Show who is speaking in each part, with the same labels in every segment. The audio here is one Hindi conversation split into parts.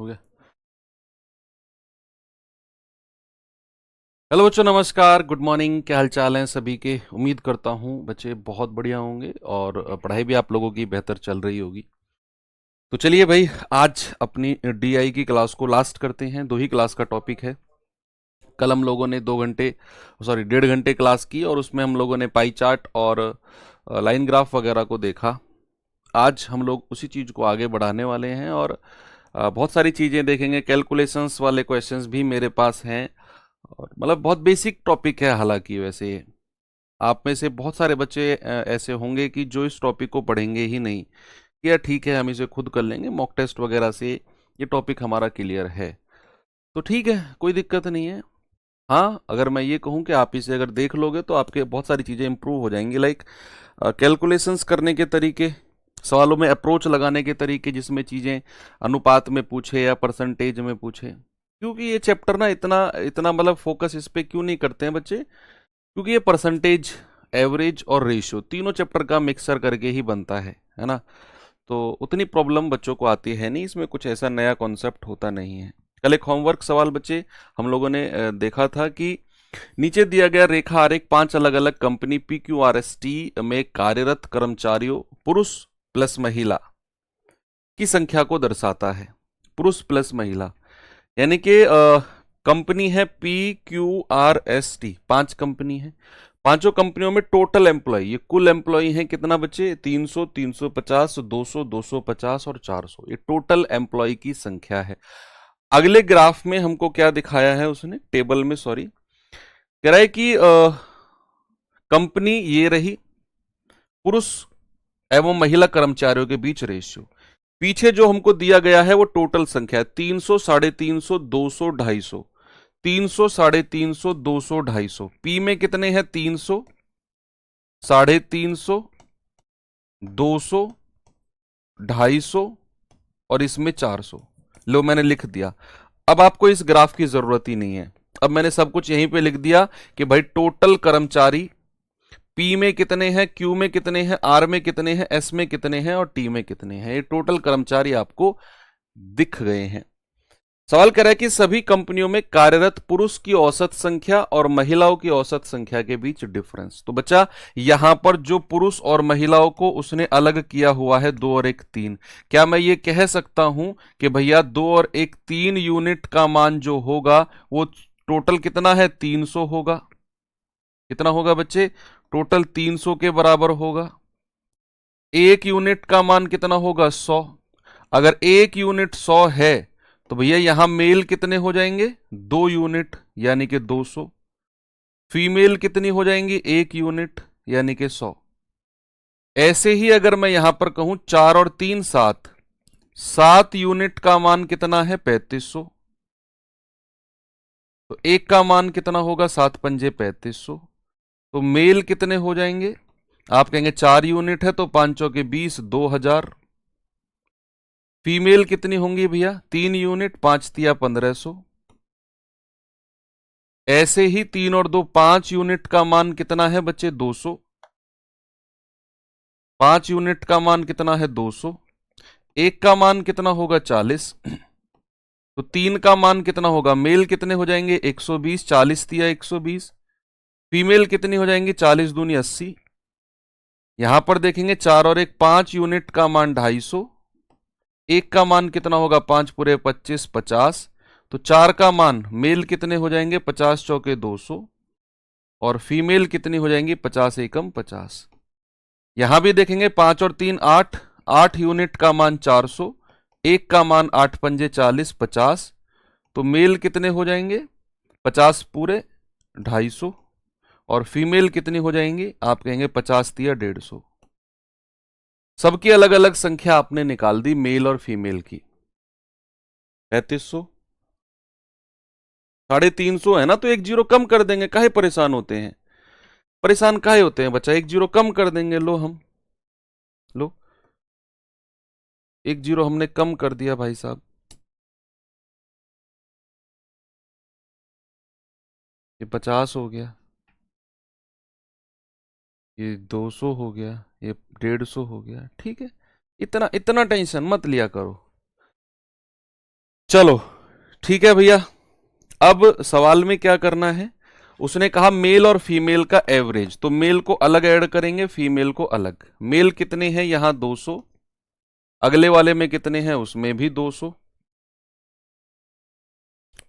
Speaker 1: हो गया। हेलो बच्चों, नमस्कार, गुड मॉर्निंग। क्या हाल चाल हैं सभी के? उम्मीद करता हूँ बच्चे बहुत बढ़िया होंगे और पढ़ाई भी आप लोगों की बेहतर चल रही होगी। तो चलिए भाई, आज अपनी डीआई की क्लास को लास्ट करते हैं। दो ही क्लास का टॉपिक है। कल हम लोगों ने 2 घंटे, सॉरी 1.5 घंटे क्लास की और उसमें हम लोगों ने पाई चार्ट और लाइन ग्राफ वगैरह को देखा। आज हम लोग उसी चीज़ को आगे बढ़ाने वाले हैं और बहुत सारी चीज़ें देखेंगे। कैलकुलेशंस वाले क्वेश्चंस भी मेरे पास हैं और मतलब बहुत बेसिक टॉपिक है। हालांकि वैसे आप में से बहुत सारे बच्चे ऐसे होंगे कि जो इस टॉपिक को पढ़ेंगे ही नहीं कि यार ठीक है, हम इसे खुद कर लेंगे, मॉक टेस्ट वगैरह से ये टॉपिक हमारा क्लियर है। तो ठीक है, कोई दिक्कत नहीं है। हाँ, अगर मैं ये कहूँ कि आप इसे अगर देख लोगे तो आपके बहुत सारी चीज़ें इंप्रूव हो जाएंगी। लाइक कैलकुलेशंस करने के तरीके, सवालों में अप्रोच लगाने के तरीके, जिसमें चीज़ें अनुपात में पूछे या परसेंटेज में पूछे। क्योंकि ये चैप्टर ना इतना इतना मतलब फोकस इस पे क्यों नहीं करते हैं बच्चे? क्योंकि ये परसेंटेज, एवरेज और रेशियो तीनों चैप्टर का मिक्सर करके ही बनता है ना। तो उतनी प्रॉब्लम बच्चों को आती है नहीं, इसमें कुछ ऐसा नया कॉन्सेप्ट होता नहीं है। कल एक होमवर्क सवाल बच्चे हम लोगों ने देखा था कि नीचे दिया गया रेखा आरेख 5 अलग अलग कंपनी PQRST में कार्यरत कर्मचारियों पुरुष प्लस महिला की संख्या को दर्शाता है। पुरुष प्लस महिला यानी कि कंपनी है PQRST, 5 कंपनी है। पांचों कंपनियों में टोटल एम्प्लॉय, ये कुल एम्प्लॉय हैं कितना बच्चे? 300, 350, 200, 250 और 400। ये टोटल एम्प्लॉय की संख्या है। अगले ग्राफ में हमको क्या दिखाया है उसने, टेबल में, सॉरी, कह रहा है कि कंपनी ये रही, पुरुष एवं महिला कर्मचारियों के बीच रेशियो। पीछे जो हमको दिया गया है वो टोटल संख्या है 300, 350, 200, 250। 300, 350, 200, 250। पी में कितने हैं? 300, 350, 200, 250 और इसमें 400। लो, मैंने लिख दिया। अब आपको इस ग्राफ की जरूरत ही नहीं है। अब मैंने सब कुछ यहीं पे लिख दिया कि भाई टोटल कर्मचारी पी में कितने हैं, क्यू में कितने हैं, आर में कितने हैं, एस में कितने हैं और टी में कितने हैं। ये टोटल कर्मचारी आपको दिख गए हैं। सवाल कर रहा है कि सभी कंपनियों में कार्यरत पुरुष की औसत संख्या और महिलाओं की औसत संख्या के बीच डिफरेंस। तो बच्चा, यहां पर जो पुरुष और महिलाओं को उसने अलग किया हुआ है 2 और 1, 3। क्या मैं ये कह सकता हूं कि भैया 2 और 1, 3 यूनिट का मान जो होगा वो टोटल कितना है? 300 होगा। कितना होगा बच्चे? टोटल 300 के बराबर होगा। 1 यूनिट का मान कितना होगा? 100। अगर 1 यूनिट 100 है तो भैया यहां मेल कितने हो जाएंगे? 2 यूनिट यानी कि 200। फीमेल कितनी हो जाएंगी? 1 यूनिट यानी कि 100। ऐसे ही अगर मैं यहां पर कहूं 4 और 3, 7, 7 यूनिट का मान कितना है? 3500। तो एक का मान कितना होगा? 7 पंजे 3500। तो मेल कितने हो जाएंगे? आप कहेंगे 4 यूनिट है तो 5 चौके 20, 2000। फीमेल कितनी होंगी भैया? 3 यूनिट, 5 तिया 1500। ऐसे ही 3 और 2, 5 यूनिट का मान कितना है बच्चे? 200। 5 यूनिट का मान कितना है? 200। एक का मान कितना होगा? 40। तो 3 का मान कितना होगा? मेल कितने हो जाएंगे? 120, 40 तिया 120। फीमेल कितनी हो जाएंगी? 40 दूनी 80। यहां पर देखेंगे 4 और 1, 5 यूनिट का मान 250। एक का मान कितना होगा? 5 पूरे 25, 50। तो 4 का मान मेल कितने हो जाएंगे? 50 चौके 200। और फीमेल कितनी हो जाएंगी? 50 एकम 50। यहां भी देखेंगे 5 और 3, 8। 8 यूनिट का मान 400। एक का मान 8 पंजे 40, 50। तो मेल कितने हो जाएंगे? 50 पूरे 250। और फीमेल कितनी हो जाएंगी? आप कहेंगे 50 तिया 150। सबकी अलग अलग संख्या आपने निकाल दी, मेल और फीमेल की। 3500, 350 है ना, तो 1 जीरो कम कर देंगे। काहे परेशान होते हैं? परेशान काहे होते हैं बच्चा? 1 जीरो कम कर देंगे। लो, हम लो, 1 जीरो हमने कम कर दिया भाई साहब। ये 50 हो गया, ये 200 हो गया, ये 150 हो गया। ठीक है, इतना इतना टेंशन मत लिया करो। चलो ठीक है भैया। अब सवाल में क्या करना है, उसने कहा मेल और फीमेल का एवरेज, तो मेल को अलग ऐड करेंगे, फीमेल को अलग। मेल कितने हैं यहां 200, अगले वाले में कितने हैं उसमें भी 200,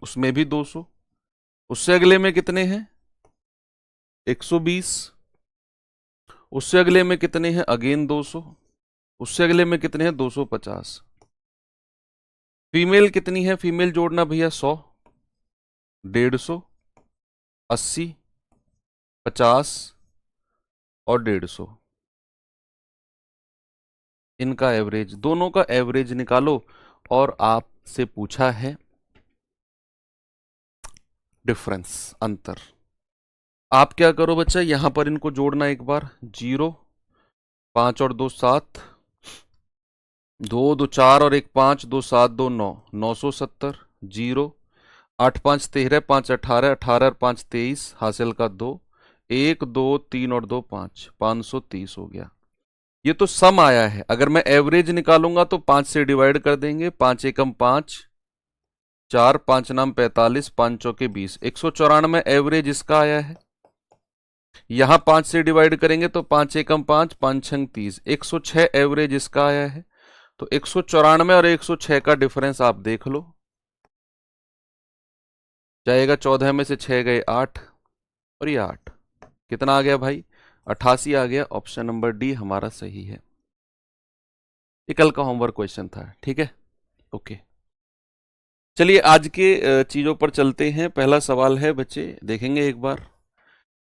Speaker 1: उसमें भी 200, उससे अगले में कितने हैं 120, उससे अगले में कितने हैं अगेन 200, उससे अगले में कितने हैं 250। फीमेल कितनी है, फीमेल जोड़ना भैया 100, 150, 80, 50 और 150। इनका एवरेज, दोनों का एवरेज निकालो। और आपसे पूछा है डिफरेंस, अंतर। आप क्या करो बच्चा, यहां पर इनको जोड़ना एक बार, 0, 5 और 2 7, 2 2 4 और 1 5, 2 7 2 9, 970, 0, 8 5 13, 5 18, 18 और 5 23, हासिल का 2, 1 2 3 और 2 5, 530 हो गया। ये तो सम आया है, अगर मैं एवरेज निकालूंगा तो 5 से डिवाइड कर देंगे, 5 एकम 5, 4 5 नाम 45, 5 चौके 20, 194 एवरेज इसका आया है। यहां 5 से डिवाइड करेंगे तो 5 एकम 5, 5 छंग 30, 106 एवरेज इसका आया है। तो 194 और 106 का डिफरेंस आप देख लो, जाएगा 14 में से 6 गए 8, और ये 8 कितना आ गया भाई, 88 आ गया। ऑप्शन नंबर डी हमारा सही है। ये कल का होमवर्क क्वेश्चन था, ठीक है, ओके। चलिए आज के चीजों पर चलते हैं। पहला सवाल है बच्चे, देखेंगे एक बार।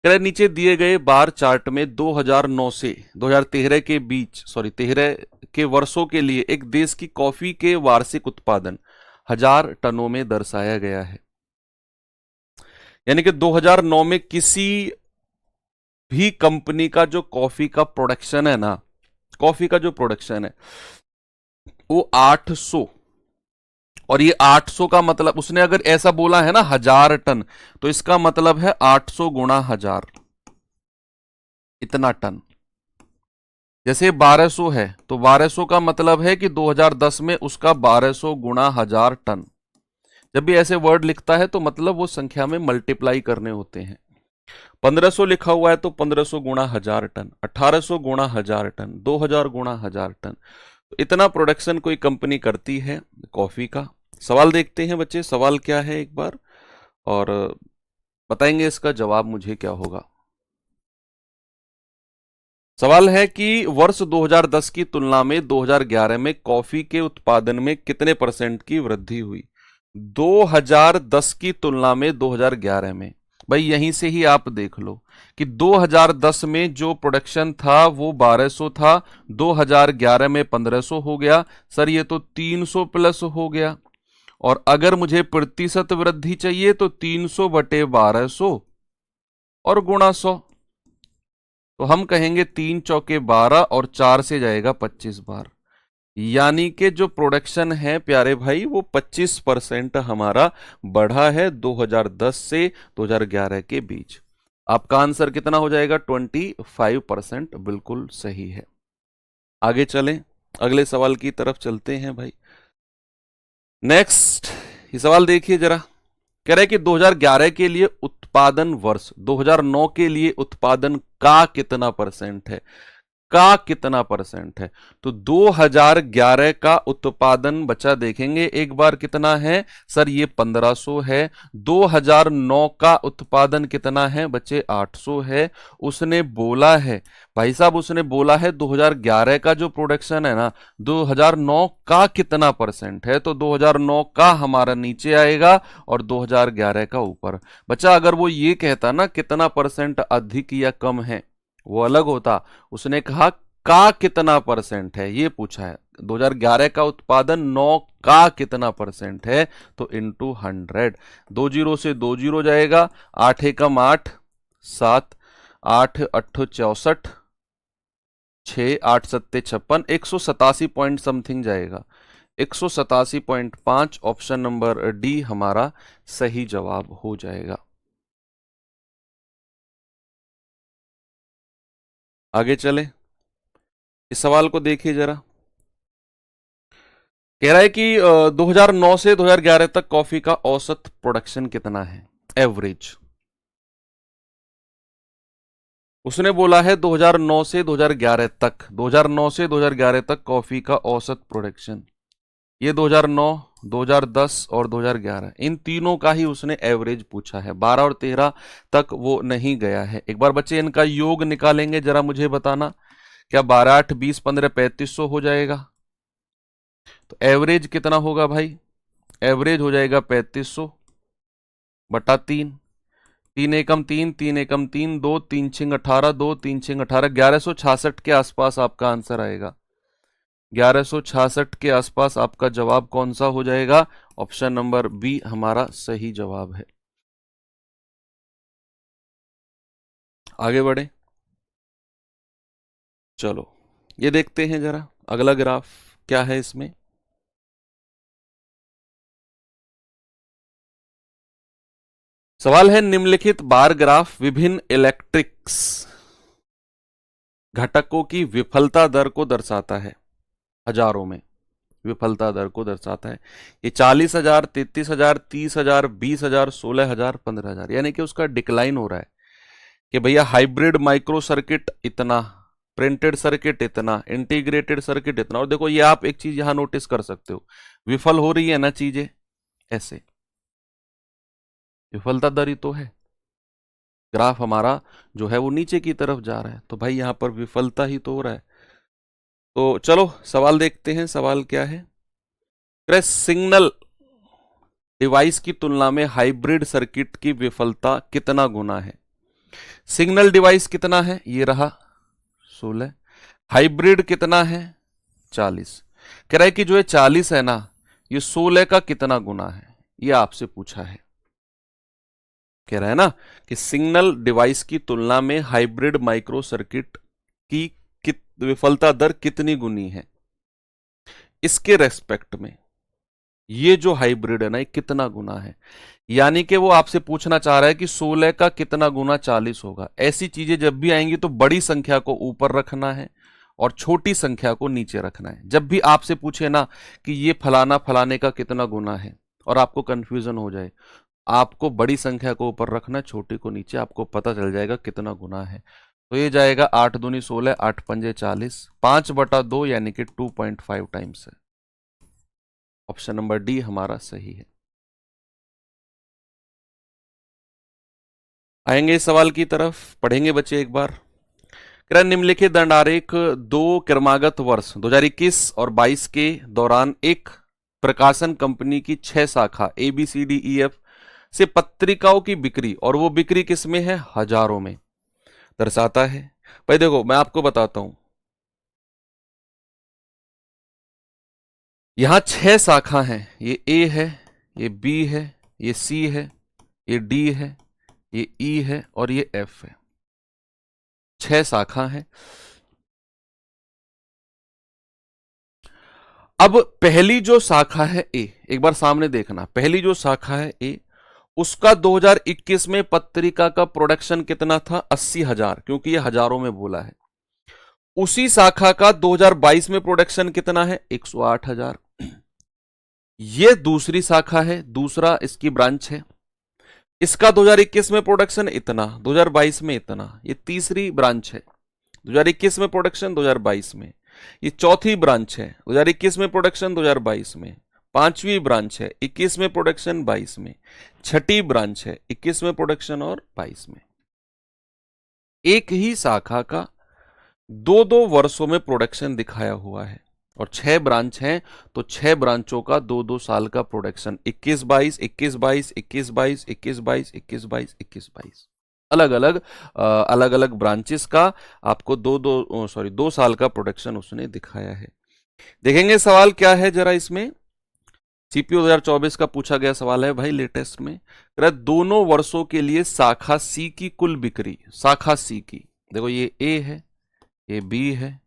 Speaker 1: कह रहे नीचे दिए गए बार चार्ट में 2009 से 2013 के बीच, सॉरी 13 के वर्षों के लिए एक देश की कॉफी के वार्षिक उत्पादन 1000 टनों में दर्शाया गया है। यानी कि 2009 में किसी भी कंपनी का जो कॉफी का प्रोडक्शन है ना, कॉफी का जो प्रोडक्शन है वो 800, और ये 800 का मतलब, उसने अगर ऐसा बोला है ना 1000 टन, तो इसका मतलब है 800 गुणा 1000, इतना टन। जैसे 1200 है तो 1200 का मतलब है कि 2010 में उसका 1200 गुणा 1000 टन। जब भी ऐसे वर्ड लिखता है तो मतलब वो संख्या में मल्टीप्लाई करने होते हैं। 1500 लिखा हुआ है तो 1500 गुणा 1000 टन, 1800 गुणा 1000 टन, 2000 गुणा 1000 टन। तो इतना प्रोडक्शन कोई कंपनी करती है कॉफी का। सवाल देखते हैं बच्चे, सवाल क्या है एक बार, और बताएंगे इसका जवाब मुझे क्या होगा। सवाल है कि वर्ष 2010 की तुलना में 2011 में कॉफी के उत्पादन में कितने परसेंट की वृद्धि हुई। 2010 की तुलना में 2011 में, भाई यहीं से ही आप देख लो कि 2010 में जो प्रोडक्शन था वो 1200 था, 2011 में 1500 हो गया। सर ये तो 300 प्लस हो गया। और अगर मुझे प्रतिशत वृद्धि चाहिए तो 300 बटे 1200 और गुणा 100। तो हम कहेंगे 3 चौके 12 और 4 से जाएगा 25 बार। यानी कि जो प्रोडक्शन है प्यारे भाई वो 25% हमारा बढ़ा है 2010 से 2011 के बीच। आपका आंसर कितना हो जाएगा, 25%, बिल्कुल सही है। आगे चलें, अगले सवाल की तरफ चलते हैं भाई। नेक्स्ट ये सवाल देखिए जरा। कह रहा है कि 2011 के लिए उत्पादन वर्ष 2009 के लिए उत्पादन का कितना परसेंट है, का कितना परसेंट है। तो 2011 का उत्पादन बच्चा देखेंगे एक बार कितना है, सर ये 1500 है। 2009 का उत्पादन कितना है बच्चे, 800 है। उसने बोला है भाई साहब, उसने बोला है 2011 का जो प्रोडक्शन है ना 2009 का कितना परसेंट है, तो 2009 का हमारा नीचे आएगा और 2011 का ऊपर। बच्चा अगर वो ये कहता ना कितना परसेंट अधिक या कम है वो अलग होता। उसने कहा का कितना परसेंट है, ये पूछा है। 2011 का उत्पादन 9 का कितना परसेंट है, तो इंटू 100। 2 जीरो से 2 जीरो जाएगा, 8 एकम 8, 7, 8 अट्ठो 64, 6 8 सत्ते 56, 187 पॉइंट समथिंग जाएगा, 187.5। ऑप्शन नंबर डी हमारा सही जवाब हो जाएगा। आगे चले, इस सवाल को देखिए जरा। कह रहा है कि 2009 से 2011 तक कॉफी का औसत प्रोडक्शन कितना है, एवरेज। उसने बोला है 2009 से 2011 तक, 2009 से 2011 तक कॉफी का औसत प्रोडक्शन। ये 2009, 2010 और 2011 इन तीनों का ही उसने एवरेज पूछा है। 12 और 13 तक वो नहीं गया है। एक बार बच्चे इनका योग निकालेंगे, जरा मुझे बताना, क्या 12 8 20 15 3500 हो जाएगा? तो एवरेज कितना होगा भाई? एवरेज हो जाएगा 3500 बटा 3। 3 एकम 3, 3 एकम 3, 2 3 छिंग 18, 2 3 छिंग 18, 1166 के आसपास आपका आंसर आएगा। 1166 के आसपास आपका जवाब कौन सा हो जाएगा? ऑप्शन नंबर बी हमारा सही जवाब है। आगे बढ़े, चलो ये देखते हैं जरा अगला ग्राफ क्या है इसमें। सवाल है, निम्नलिखित बार ग्राफ विभिन्न इलेक्ट्रिक्स घटकों की विफलता दर को दर्शाता है, हजारों में विफलता दर को दर्शाता है। ये 40,000, 33,000, 30,000, 20,000, 16,000, 15,000, यानी कि उसका डिक्लाइन हो रहा है कि भैया हाइब्रिड माइक्रो सर्किट इतना, प्रिंटेड सर्किट इतना, इंटीग्रेटेड सर्किट इतना। और देखो ये आप एक चीज यहां नोटिस कर सकते हो, विफल हो रही है ना चीजें, ऐसे विफलता दर ही तो है। ग्राफ हमारा जो है वो नीचे की तरफ जा रहा है, तो भाई यहां पर विफलता ही तो हो रहा है। तो चलो सवाल देखते हैं, सवाल क्या है। सिग्नल डिवाइस की तुलना में हाइब्रिड सर्किट की विफलता कितना गुना है? सिग्नल डिवाइस कितना है? ये रहा 16। हाइब्रिड कितना है? 40। कह रहा है कि जो ये 40 है ना, ये 16 का कितना गुना है, ये आपसे पूछा है। कह रहा है ना कि सिग्नल डिवाइस की तुलना में हाइब्रिड माइक्रो सर्किट की विफलता दर कितनी गुनी है, इसके रेस्पेक्ट में ये जो हाइब्रिड है ना, ये कितना गुना है। यानी कि वो आपसे पूछना चाह रहा है कि 16 का कितना गुना 40 होगा। ऐसी चीजें जब भी आएंगी तो बड़ी संख्या को ऊपर रखना है और छोटी संख्या को नीचे रखना है। जब भी आपसे पूछे ना कि ये फलाना फलाने का कितना गुना है और आपको कंफ्यूजन हो जाए, आपको बड़ी संख्या को ऊपर रखना, छोटी को नीचे, आपको पता चल जाएगा कितना गुना है। तो ये जाएगा 8 दूनी 16, 8 पंजे 40, 5/2 यानी कि 2.5 टाइम्स है। ऑप्शन नंबर डी हमारा सही है। आएंगे इस सवाल की तरफ, पढ़ेंगे बच्चे एक बार। निम्नलिखित दंडारेख दो क्रमागत वर्ष 2021 और 22 के दौरान एक प्रकाशन कंपनी की 6 शाखा ABCDEF से पत्रिकाओं की बिक्री, और वो बिक्री किसमें है? हजारों में दर्शाता है। भाई देखो मैं आपको बताता हूं, यहां 6 शाखा हैं। ये A है, ये B है, ये C है, ये D है, ये E है और ये F है। 6 शाखा हैं। अब पहली जो शाखा है A, एक बार सामने देखना, पहली जो शाखा है A, उसका 2021 में पत्रिका का प्रोडक्शन कितना था? 80,000, क्योंकि ये हजारों में बोला है। उसी शाखा का 2022 में प्रोडक्शन कितना है? 108,000। ये दूसरी शाखा है, दूसरा इसकी ब्रांच है, इसका 2021 में प्रोडक्शन इतना, 2022 में इतना। ये तीसरी ब्रांच है, 2021 में प्रोडक्शन, 2022 में। ये चौथी ब्रांच है, 2021 में प्रोडक्शन, 2022 में। पांचवी ब्रांच है, 21 में प्रोडक्शन, 22 में। छठी ब्रांच है, 21 में प्रोडक्शन और 22 में। एक ही शाखा का 2-2 वर्षों में प्रोडक्शन दिखाया हुआ है, और 6 ब्रांच हैं, तो 6 ब्रांचों का 2-2 साल का प्रोडक्शन, 21-22, 21-22, 21-22, 21-22, 21-22, 21-22, अलग अलग ब्रांचेस का आपको 2 साल का प्रोडक्शन उसने दिखाया है। देखेंगे सवाल क्या है जरा इसमें। सीपीओ 2024 का पूछा गया सवाल है भाई, लेटेस्ट में। दोनों वर्षों के लिए शाखा सी की कुल बिक्री, शाखा सी की, देखो ये ए है, ये बी है,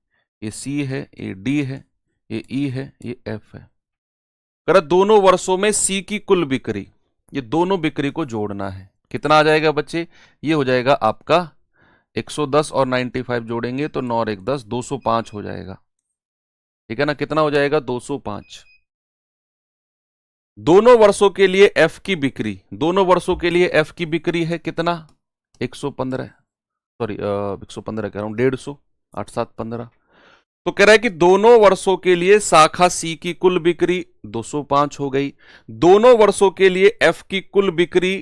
Speaker 1: ये सी है, ये डी है, ये ई है, ये एफ है। दोनों वर्षों में सी की कुल बिक्री, ये दोनों बिक्री को जोड़ना है। कितना आ जाएगा बच्चे? ये हो जाएगा आपका 110 और 95 जोड़ेंगे तो 9 और 1 10, 205 हो जाएगा। ठीक है ना, कितना हो जाएगा? 205। दोनों वर्षों के लिए एफ की बिक्री, दोनों वर्षों के लिए एफ की बिक्री है कितना, 115, सॉरी 115 कह रहा हूं, 150, 8 7 15। तो कह रहा है कि दोनों वर्षों के लिए शाखा सी की कुल बिक्री 205 हो गई, दोनों वर्षों के लिए एफ की कुल बिक्री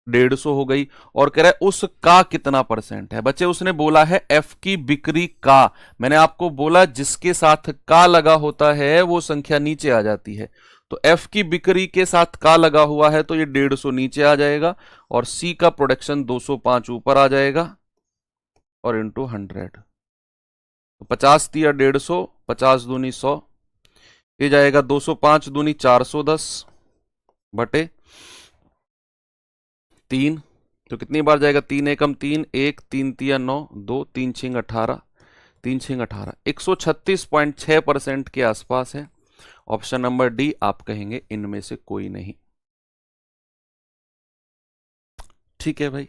Speaker 1: 150 हो गई, और कह रहा है उस का कितना परसेंट है। बच्चे उसने बोला है एफ की बिक्री का, मैंने आपको बोला जिसके साथ का लगा होता है वो संख्या नीचे आ जाती है, तो एफ की बिक्री के साथ का लगा हुआ है तो ये 150 नीचे आ जाएगा, और सी का प्रोडक्शन 205 ऊपर आ जाएगा, और इंटू 100, तो 50 दिया 150, 50 दूनी 100, ये जाएगा 205 दूनी 410 बटे 3, तो कितनी बार जाएगा, 3 एकम 3, 1 3 तिया 9, 2 3 छिंग 18, 3 छिंग 18, 136.6% के आसपास है। ऑप्शन नंबर डी आप कहेंगे इनमें से कोई नहीं। ठीक है भाई,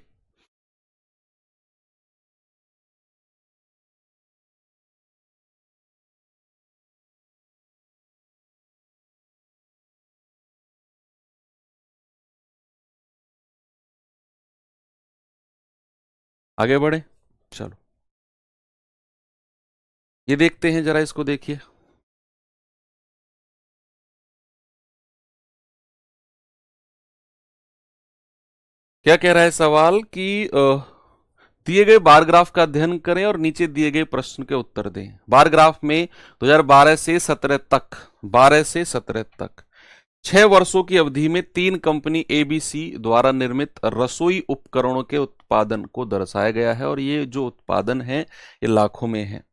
Speaker 1: आगे बढ़े, चलो ये देखते हैं जरा, इसको देखिए। क्या कह रहा है सवाल कि दिए गए बार ग्राफ का अध्ययन करें और नीचे दिए गए प्रश्न के उत्तर दें। बार ग्राफ में 2012 से 17 तक, 12 से 17 तक 6 वर्षों की अवधि में 3 कंपनी एबीसी द्वारा निर्मित रसोई उपकरणों के उत्पादन को दर्शाया गया है, और ये जो उत्पादन है ये लाखों में है।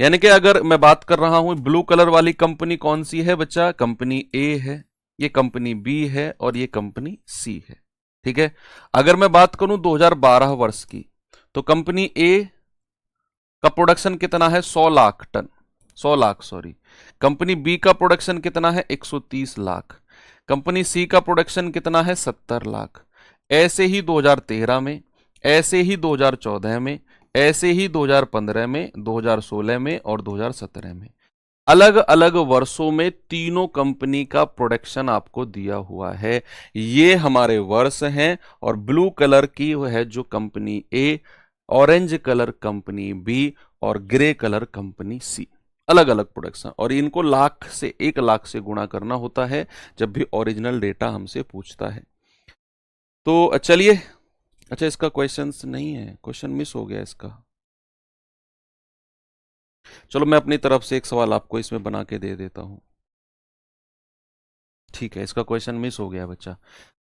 Speaker 1: यानी कि अगर मैं बात कर रहा हूं ब्लू कलर वाली कंपनी कौन सी है बच्चा, कंपनी ए है, ये कंपनी बी है, और ये कंपनी सी है। ठीक है, अगर मैं बात करूं 2012 वर्ष की, तो कंपनी ए का प्रोडक्शन कितना है, 100 lakh ton, 100 lakh sorry. Company B का प्रोडक्शन कितना है, 130 लाख। कंपनी सी का प्रोडक्शन कितना है, 70 लाख। ऐसे ही 2013 में, ऐसे ही 2014 में, ऐसे ही 2015 में, 2016 में और 2017 में, अलग अलग वर्षों में तीनों कंपनी का प्रोडक्शन आपको दिया हुआ है। ये हमारे वर्ष हैं, और ब्लू कलर की वो है जो कंपनी ए, ऑरेंज कलर कंपनी बी, और ग्रे कलर कंपनी सी, अलग अलग प्रोडक्शन, और इनको लाख से 1 लाख से गुणा करना होता है जब भी ओरिजिनल डेटा हमसे पूछता है। तो चलिए, अच्छा इसका क्वेश्चन नहीं है, क्वेश्चन मिस हो गया इसका। चलो मैं अपनी तरफ से एक सवाल आपको इसमें बना के दे देता हूं। ठीक है, इसका क्वेश्चन मिस हो गया बच्चा,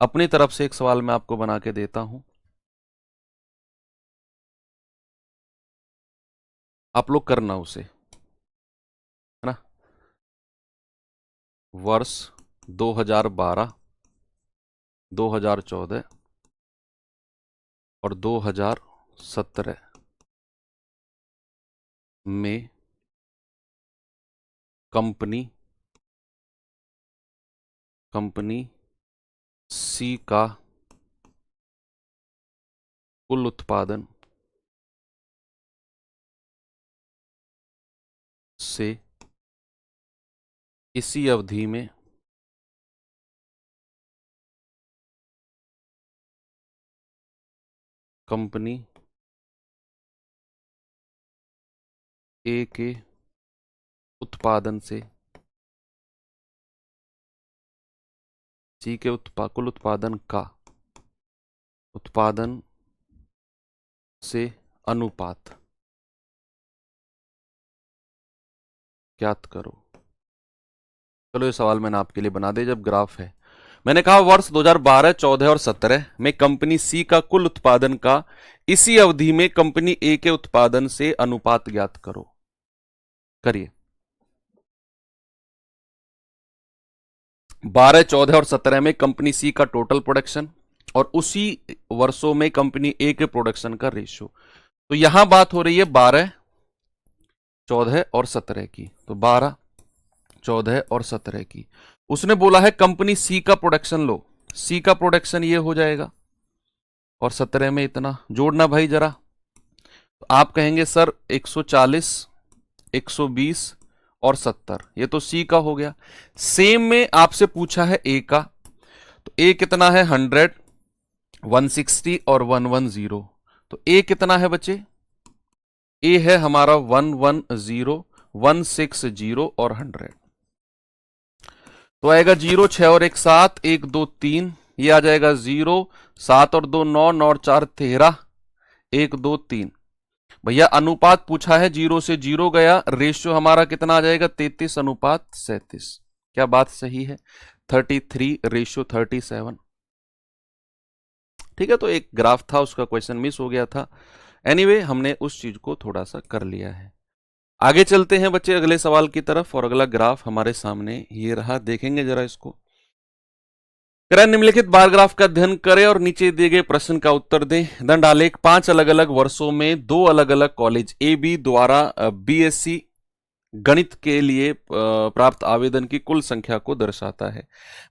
Speaker 1: अपनी तरफ से एक सवाल मैं आपको बना के देता हूं, आप लोग करना उसे, है ना। वर्ष 2012, 2014 और 2017 में कंपनी सी का कुल उत्पादन से इसी अवधि में कंपनी ए के उत्पादन से सी के कुल उत्पादन का उत्पादन से अनुपात ज्ञात करो। चलो ये सवाल मैंने आपके लिए बना दिया, जब ग्राफ है। मैंने कहा वर्ष 2012, 14 और 17 में कंपनी सी का कुल उत्पादन का इसी अवधि में कंपनी ए के उत्पादन से अनुपात ज्ञात करो। करिए, 12, 14 और 17 में कंपनी सी का टोटल प्रोडक्शन, और उसी वर्षों में कंपनी ए के प्रोडक्शन का रेशियो। तो यहां बात हो रही है 12, 14 और 17 की, तो 12, 14 और 17 की। उसने बोला है कंपनी सी का प्रोडक्शन लो, सी का प्रोडक्शन ये हो जाएगा, और 17 में इतना जोड़ना भाई जरा। तो आप कहेंगे सर 140, 120 और 70, ये तो सी का हो गया। सेम में आपसे पूछा है ए का, तो ए कितना है 100, 160 और 110। तो ए कितना है बच्चे, ए है हमारा 110, 160 और 100। तो आएगा 0, 6 और 1 7, 1 2 3, ये आ जाएगा 0, 7 और 2 9, 9 और 4 13, 1 2 3। भैया अनुपात पूछा है, 0 से 0 गया, रेशियो हमारा कितना आ जाएगा 33:37। क्या बात सही है? 33:37। ठीक है, तो एक ग्राफ था, उसका क्वेश्चन मिस हो गया था। एनीवे हमने उस चीज को थोड़ा सा कर लिया है। आगे चलते हैं बच्चे अगले सवाल की तरफ, और अगला ग्राफ हमारे सामने ये रहा, देखेंगे जरा इसको। क्रय निम्नलिखित बार ग्राफ का अध्ययन करें और नीचे दिए गए प्रश्न का उत्तर दें। दंड आलेख 5 अलग अलग वर्षों में 2 अलग अलग कॉलेज ए बी द्वारा बीएससी गणित के लिए प्राप्त आवेदन की कुल संख्या को दर्शाता है।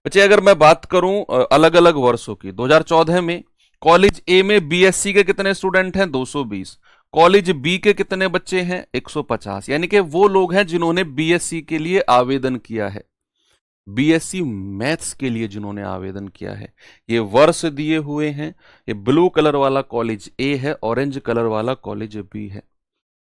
Speaker 1: बच्चे अगर मैं बात करूं अलग अलग वर्षों की, 2014 में कॉलेज ए में बीएससी के कितने स्टूडेंट हैं 220, कॉलेज बी के कितने बच्चे हैं 150, यानी कि वो लोग हैं जिन्होंने बीएससी के लिए आवेदन किया है, बीएससी मैथ्स के लिए जिन्होंने आवेदन किया है। ये वर्ष दिए हुए हैं, ये ब्लू कलर वाला कॉलेज ए है, ऑरेंज कलर वाला कॉलेज बी है।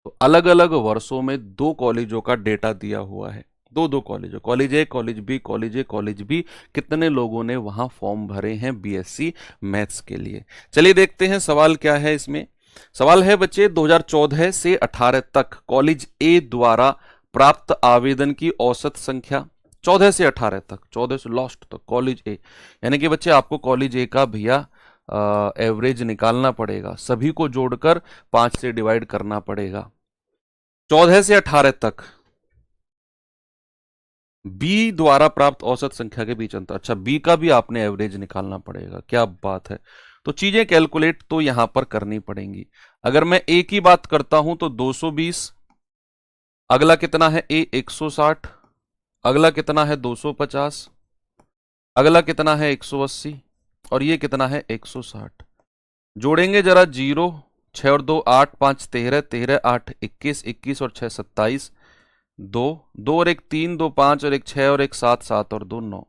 Speaker 1: तो अलग अलग वर्षों में 2 कॉलेजों का डेटा दिया हुआ है, दो कॉलेज, कॉलेज ए कॉलेज बी, कॉलेज ए कॉलेज बी, कितने लोगों ने वहां फॉर्म भरे हैं बीएससी मैथ्स के लिए। चलिए देखते हैं सवाल क्या है इसमें। सवाल है बच्चे 2014 से 18 तक कॉलेज ए द्वारा प्राप्त आवेदन की औसत संख्या, 14 से 18 तक, 14 से लास्ट तक कॉलेज ए, यानी कि बच्चे आपको कॉलेज ए का भैया एवरेज निकालना पड़ेगा, सभी को जोड़कर 5 से डिवाइड करना पड़ेगा। 14 से 18 तक बी द्वारा प्राप्त औसत संख्या के बीच अंतर, अच्छा बी का भी आपने एवरेज निकालना पड़ेगा, क्या बात है। तो चीजें कैलकुलेट तो यहां पर करनी पड़ेंगी। अगर मैं ए की बात करता हूं तो 220, अगला कितना है ए 160, अगला कितना है 250, अगला कितना है 180, और ये कितना है 160। जोड़ेंगे जरा 0, 6 और 2 8, 5 13, 13 8 21, 21 और 6 27, 2 2 और 1 3, 2 5 और 1 6 और 1 7, 7 और 2 9,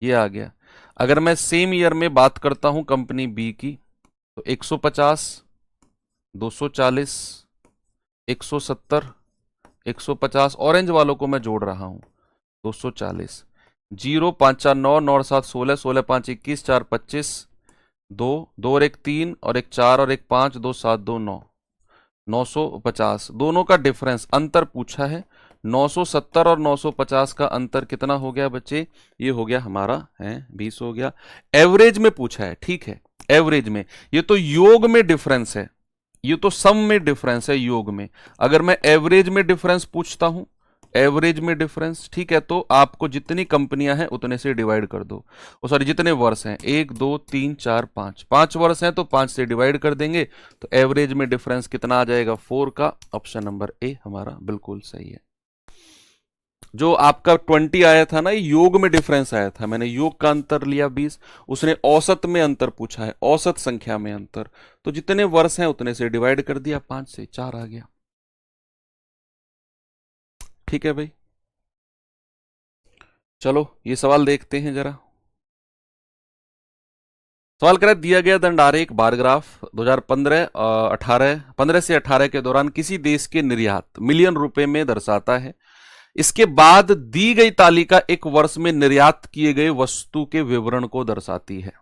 Speaker 1: ये आ गया। अगर मैं सेम ईयर में बात करता हूं कंपनी बी की, तो 150, 240, 170, 150, ऑरेंज वालों को मैं जोड़ रहा हूं 240, 0 5 4 9, 9 और 7 16, 16 5 21, 4 25, 2 2 और 1 3 और 1 4 और 1 5, 2 7 2 9, 950। दोनों का डिफरेंस अंतर पूछा है, 970 और 950 का अंतर कितना हो गया बच्चे, ये हो गया हमारा है 20 हो गया। एवरेज में पूछा है, ठीक है, एवरेज में, ये तो योग में डिफरेंस है, ये तो सम में डिफरेंस है योग में। अगर मैं एवरेज में डिफरेंस पूछता हूं, एवरेज में डिफरेंस, ठीक है, तो आपको जितनी कंपनियां हैं उतने से डिवाइड कर दो, सॉरी जितने वर्ष हैं, 1 2 3 4 5, 5 वर्ष हैं तो 5 से डिवाइड कर देंगे, तो एवरेज में डिफरेंस कितना आ जाएगा 4 का। ऑप्शन नंबर ए हमारा बिल्कुल सही है। जो आपका 20 आया था ना, योग में डिफरेंस आया था, मैंने योग का अंतर लिया 20, उसने औसत में अंतर पूछा है, औसत संख्या में अंतर, तो जितने वर्ष हैं उतने से डिवाइड कर दिया, 5 से 4 आ गया। ठीक है भाई, चलो ये सवाल देखते हैं जरा। सवाल करें, दिया गया दंड आरेख बार ग्राफ 15 से 18 के दौरान किसी देश के निर्यात मिलियन रुपए में दर्शाता है। इसके बाद दी गई तालिका एक वर्ष में निर्यात किए गए वस्तु के विवरण को दर्शाती है।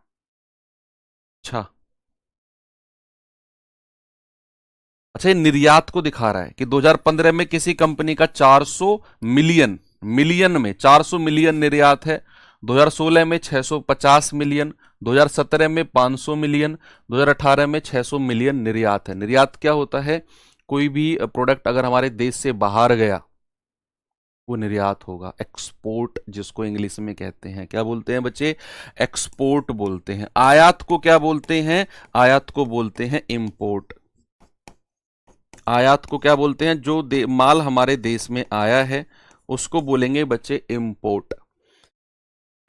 Speaker 1: अच्छा, ये निर्यात को दिखा रहा है कि 2015 में किसी कंपनी का 400 मिलियन, मिलियन में 400 मिलियन निर्यात है, 2016 में 650 मिलियन, 2017 में 500 मिलियन, 2018 में 600 मिलियन निर्यात है। निर्यात क्या होता है, कोई भी प्रोडक्ट अगर हमारे देश से बाहर गया वो निर्यात होगा, एक्सपोर्ट जिसको इंग्लिश में कहते हैं, क्या बोलते हैं बच्चे, एक्सपोर्ट बोलते हैं। आयात को क्या बोलते हैं, आयात को बोलते हैं इंपोर्ट। आयात को क्या बोलते हैं, जो माल हमारे देश में आया है उसको बोलेंगे बच्चे इंपोर्ट।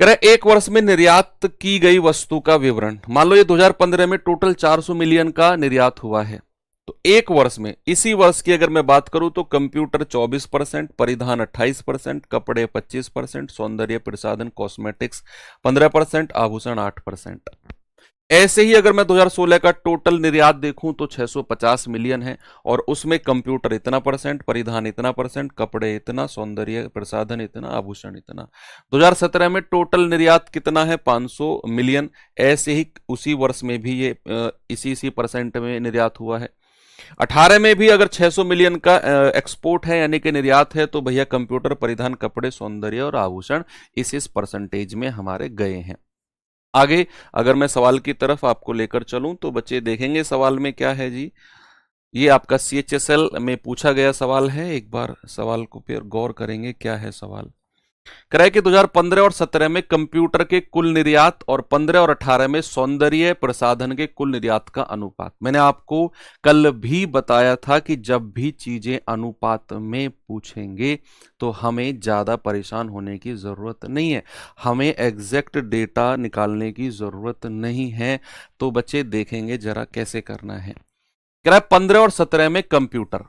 Speaker 1: करें, एक वर्ष में निर्यात की गई वस्तु का विवरण, मान लो ये 2015 में टोटल 400 मिलियन का निर्यात हुआ है, तो एक वर्ष में, इसी वर्ष की अगर मैं बात करूं तो कंप्यूटर 24%, परिधान 28%, कपड़े 25%, सौंदर्य प्रसाधन कॉस्मेटिक्स 15%, आभूषण 8%। ऐसे ही अगर मैं 2016 का टोटल निर्यात देखूं तो 650 मिलियन है, और उसमें कंप्यूटर इतना परसेंट, परिधान इतना परसेंट, कपड़े इतना, सौंदर्य प्रसाधन इतना, आभूषण इतना। 2017 में टोटल निर्यात कितना है? 500 मिलियन। ऐसे ही उसी वर्ष में भी ये इसी परसेंट में निर्यात हुआ है। 18 में भी अगर 600 मिलियन का एक्सपोर्ट है यानी कि निर्यात है, तो भैया कंप्यूटर, परिधान, कपड़े, सौंदर्य और आभूषण इस परसेंटेज में हमारे गए हैं। आगे अगर मैं सवाल की तरफ आपको लेकर चलूं तो बच्चे देखेंगे सवाल में क्या है जी। ये आपका CHSL में पूछा गया सवाल है। एक बार सवाल को फिर गौर करेंगे, क्या है सवाल। कह रहा है कि 2015 और 17 में कंप्यूटर के कुल निर्यात और 15 और 18 में सौंदर्य प्रसाधन के कुल निर्यात का अनुपात। मैंने आपको कल भी बताया था कि जब भी चीजें अनुपात में पूछेंगे तो हमें ज्यादा परेशान होने की जरूरत नहीं है, हमें एग्जैक्ट डेटा निकालने की जरूरत नहीं है। तो बच्चे देखेंगे जरा कैसे करना है। कह रहा है 15 और 17 में कंप्यूटर,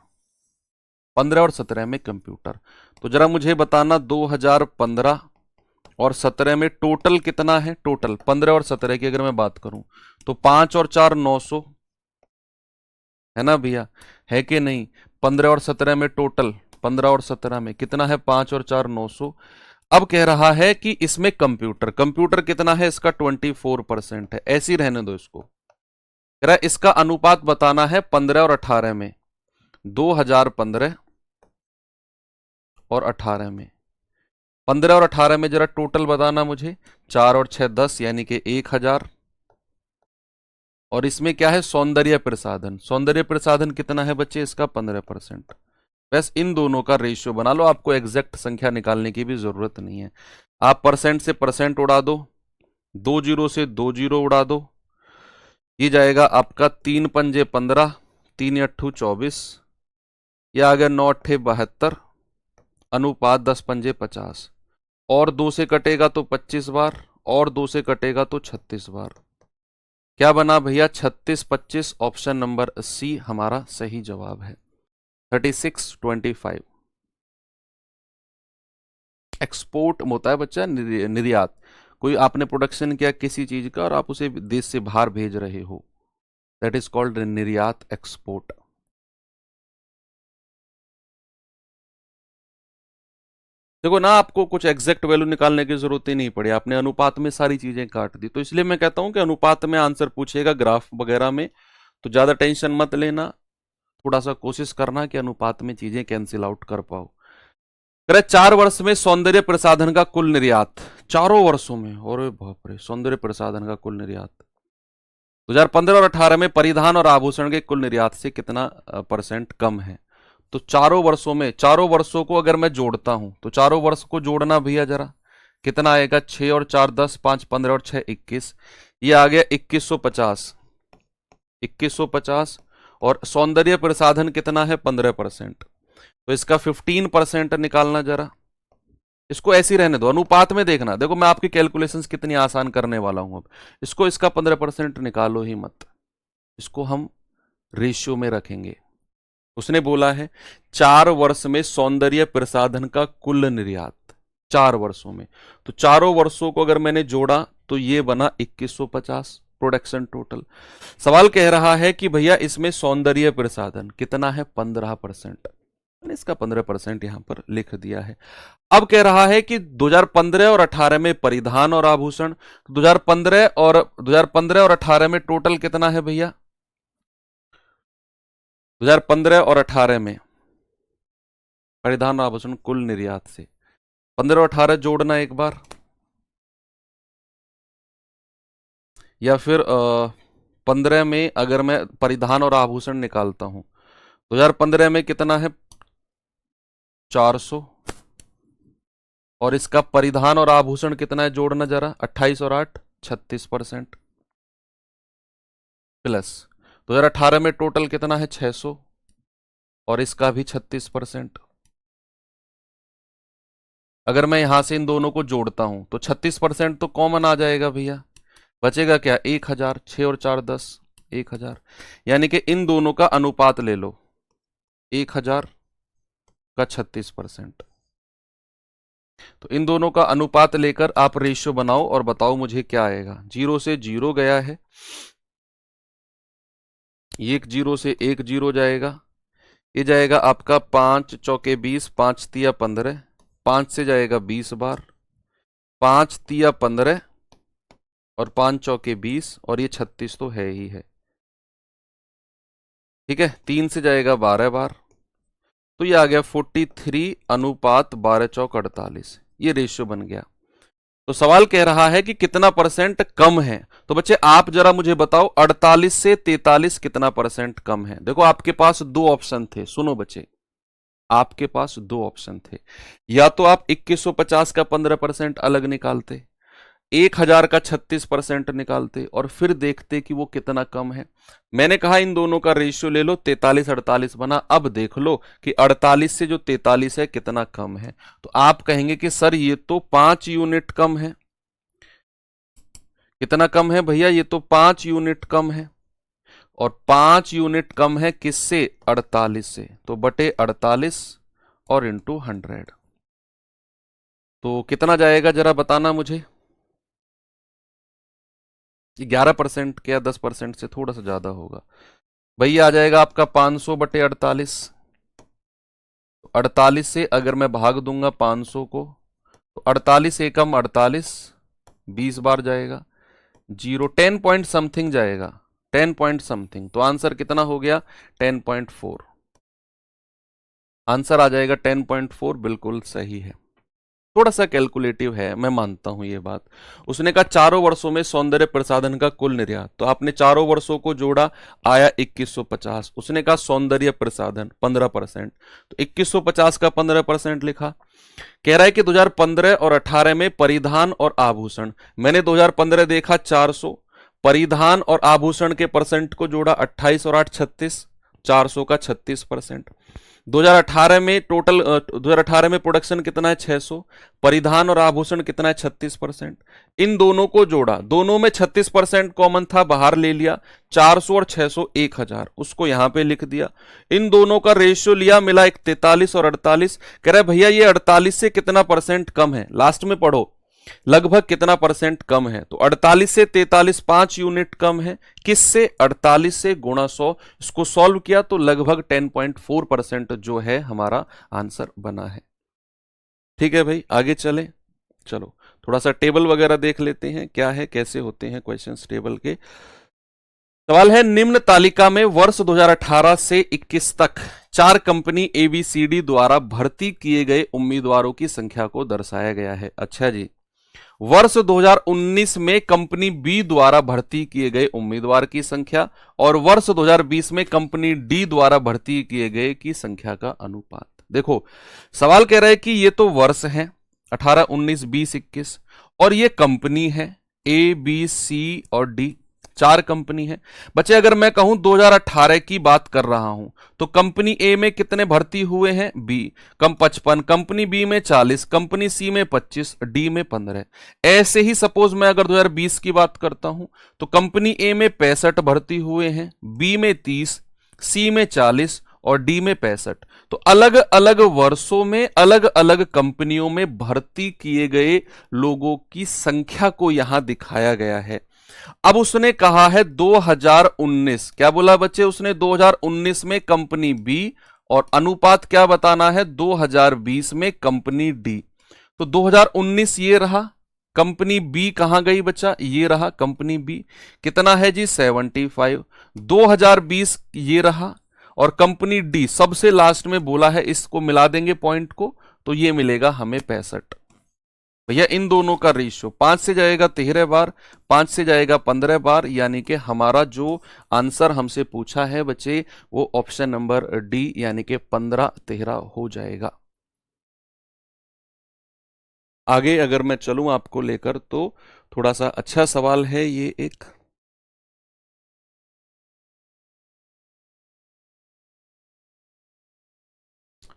Speaker 1: 15 और 17 में कंप्यूटर, तो जरा मुझे बताना 2015 और 17 में टोटल कितना है। टोटल 15 और 17 की अगर मैं बात करूं तो 5 और 4 900 है ना भैया, है कि नहीं। 15 और 17 में टोटल, 15 और 17 में कितना है? 5 और 4 900। अब कह रहा है कि इसमें कंप्यूटर, कंप्यूटर कितना है? इसका 24% है। ऐसी रहने दो इसको। कह रहा है इसका अनुपात बताना है 15 और 18 में। 2015 और 18 में, 15 और 18 में जरा टोटल बताना मुझे। 4 और 6 10 यानी कि 1000। और इसमें क्या है? सौंदर्य प्रसाधन, सौंदर्य प्रसाधन कितना है बच्चे? इसका 15%। बस इन दोनों का रेशियो बना लो, आपको एग्जैक्ट संख्या निकालने की भी जरूरत नहीं है। आप परसेंट से परसेंट उड़ा दो, 2 जीरो से 2 जीरो उड़ा दो, ये जाएगा आपका 3 पंजे 15, 3 अट्ठू 24, ये आ गया 9 अट्ठे 72, अनुपात 10 पंजे 50, और 2 से कटेगा तो 25 बार, और 2 से कटेगा तो 36 बार। क्या बना भैया? 36 25। ऑप्शन नंबर सी हमारा सही जवाब है। 3625। एक्सपोर्ट होता है बच्चा निर्यात। कोई आपने प्रोडक्शन किया किसी चीज का और आप उसे देश से बाहर भेज रहे हो, दैट इज कॉल्ड निर्यात, एक्सपोर्ट। देखो ना, आपको कुछ एग्जैक्ट वैल्यू निकालने की जरूरत ही नहीं पड़ी, आपने अनुपात में सारी चीजें काट दी। तो इसलिए मैं कहता हूं कि अनुपात में आंसर पूछेगा ग्राफ वगैरह में, तो ज्यादा टेंशन मत लेना, थोड़ा सा कोशिश करना कि अनुपात में चीजें कैंसिल आउट कर पाओ। कह 4 वर्ष में सौंदर्य प्रसाधन का कुल निर्यात, चारों वर्षों में, और बाप रे, सौंदर्य प्रसाधन का कुल निर्यात 2015 और 18 में परिधान और आभूषण के कुल निर्यात से कितना परसेंट कम है। तो चारों वर्षों में, चारों वर्षों को अगर मैं जोड़ता हूं तो चारों वर्ष को जोड़ना भैया जरा, कितना आएगा? 6 और 4 10, 5 15 और 6 21, ये आ गया 2150, 2150। और सौंदर्य प्रसाधन कितना है? 15%, तो इसका 15% निकालना जरा। इसको ऐसे ही रहने दो, अनुपात में देखना। देखो मैं आपकी कैलकुलेशंस कितनी आसान करने वाला हूं अब। इसको, इसका 15% निकालो ही मत, इसको हम रेशियो में रखेंगे। उसने बोला है 4 वर्ष में सौंदर्य प्रसाधन का कुल निर्यात, 4 वर्षों में, तो चारों वर्षों को अगर मैंने जोड़ा तो ये बना 2150 प्रोडक्शन टोटल। सवाल कह रहा है कि भैया इसमें सौंदर्य प्रसाधन कितना है? 15%, इसका 15% यहां पर लिख दिया है। अब कह रहा है कि 2015 और 18 में परिधान और आभूषण, 2015 और 18 में टोटल कितना है भैया? 2015 और 18 में परिधान और आभूषण कुल निर्यात से 15 और 18 जोड़ना एक बार, या फिर 15 में अगर मैं परिधान और आभूषण निकालता हूं, 2015 में कितना है? 400, और इसका परिधान और आभूषण कितना है? जोड़ना जरा, 28 और 8 36%, प्लस 2018 में टोटल कितना है? 600, और इसका भी 36%। अगर मैं यहां से इन दोनों को जोड़ता हूं तो 36% तो कॉमन आ जाएगा भैया, बचेगा क्या? 1000, 6 और 4 10, 1000, यानी कि इन दोनों का अनुपात ले लो, 1000 का 36%। तो इन दोनों का अनुपात लेकर आप रेशियो बनाओ और बताओ मुझे क्या आएगा। 0 से 0 गया है, 1 0 से 1 0 जाएगा, ये जाएगा आपका 5 चौके 20, 5 तिया 15, 5 से जाएगा 20 बार, 5 तिया 15 और 5 चौके 20, और ये 36 तो है ही है। ठीक है, 3 से जाएगा 12 बार, तो ये आ गया 43 अनुपात 12 चौक 48, ये रेशियो बन गया। तो सवाल कह रहा है कि कितना परसेंट कम है। तो बच्चे आप जरा मुझे बताओ 48 से 43 कितना परसेंट कम है। देखो आपके पास दो ऑप्शन थे, सुनो बच्चे, आपके पास दो ऑप्शन थे, या तो आप 2150 का 15% अलग निकालते, 1000 का 36% निकालते और फिर देखते कि वो कितना कम है। मैंने कहा इन दोनों का रेशियो ले लो, 43 48 बना। अब देख लो कि 48 से जो 43 है कितना कम है। तो आप कहेंगे कि सर ये तो 5 यूनिट कम है। कितना कम है भैया? ये तो 5 यूनिट कम है, और 5 यूनिट कम है किससे? 48 से। तो बटे 48 और इंटू 100, तो कितना जाएगा जरा बताना मुझे। 11% के या 10% से थोड़ा सा ज्यादा होगा भैया, आ जाएगा आपका 500 बटे 48। 48 से अगर मैं भाग दूंगा 500 को, तो 48 एकम 48, 20 बार जाएगा, 10 पॉइंट समथिंग जाएगा, 10 पॉइंट समथिंग। तो आंसर कितना हो गया? 10.4। आंसर आ जाएगा 10.4, बिल्कुल सही है। थोड़ा सा कैलकुलेटिव है, मैं मानता हूं ये बात। उसने कहा 4 वर्षों में सौंदर्य प्रसाधन का कुल निर्यात, तो आपने 4 वर्षों को जोड़ा, आया 2150। उसने कहा सौंदर्य प्रसाधन 15%, तो 2150 का 15% लिखा। कह रहा है कि 2015 और 18 में परिधान और आभूषण, मैंने 2015 देखा 400, परिधान और आभूषण के परसेंट को जोड़ा, 28 और 8 36, 400 का 36%। 2018 में टोटल 2018 में प्रोडक्शन कितना है? 600, परिधान और आभूषण कितना है? 36%। इन दोनों को जोड़ा, दोनों में 36% कॉमन था, बाहर ले लिया, 400 और 600 1000, उसको यहां पे लिख दिया। इन दोनों का रेशियो लिया, मिला एक 43 और 48। कह रहा है भैया ये 48 से कितना परसेंट कम है, लास्ट में पढ़ो लगभग कितना परसेंट कम है। तो 48 से 43 5 यूनिट कम है, किससे? 48 से गुणा 100। इसको सॉल्व किया तो लगभग 10.4% जो है हमारा आंसर बना है। ठीक है भाई, आगे चलें। चलो थोड़ा सा टेबल वगैरह देख लेते हैं, क्या है कैसे होते हैं क्वेश्चंस टेबल के। सवाल है, निम्न तालिका में वर्ष 2018 से 21 तक 4 कंपनी एबीसीडी द्वारा भर्ती किए गए उम्मीदवारों की संख्या को दर्शाया गया है। अच्छा जी, वर्ष 2019 में कंपनी बी द्वारा भर्ती किए गए उम्मीदवार की संख्या और वर्ष 2020 में कंपनी डी द्वारा भर्ती किए गए की संख्या का अनुपात। देखो सवाल कह रहा है कि ये तो वर्ष है 18 19 20 21, और ये कंपनी है ए बी सी और डी, 4 कंपनी है। बच्चे अगर मैं कहूं 2018 की बात कर रहा हूं, तो कंपनी ए में कितने भर्ती हुए हैं? बी कम 55, कंपनी बी में 40, कंपनी सी में 25, डी में 15। ऐसे ही सपोज मैं अगर 2020 की बात करता हूं, तो कंपनी ए में 65 भर्ती हुए हैं, बी में 30, सी में 40 और डी में 65। तो अलग अलग वर्षों में अलग अलग कंपनियों में भर्ती किए गए लोगों की संख्या को यहां दिखाया गया है। अब उसने कहा है 2019, क्या बोला बच्चे उसने? 2019 में कंपनी बी, और अनुपात क्या बताना है? 2020 में कंपनी डी। तो 2019 ये रहा, कंपनी बी कहां गई बच्चा? ये रहा कंपनी बी, कितना है जी? 75। 2020 ये रहा, और कंपनी डी सबसे लास्ट में बोला है, इसको मिला देंगे पॉइंट को, तो ये मिलेगा हमें 65। भैया इन दोनों का रेशियो 5 से जाएगा 13 बार, 5 से जाएगा 15 बार, यानी कि हमारा जो आंसर हमसे पूछा है बच्चे वो ऑप्शन नंबर डी यानी कि 15 13 हो जाएगा। आगे अगर मैं चलूं आपको लेकर, तो थोड़ा सा अच्छा सवाल है ये एक।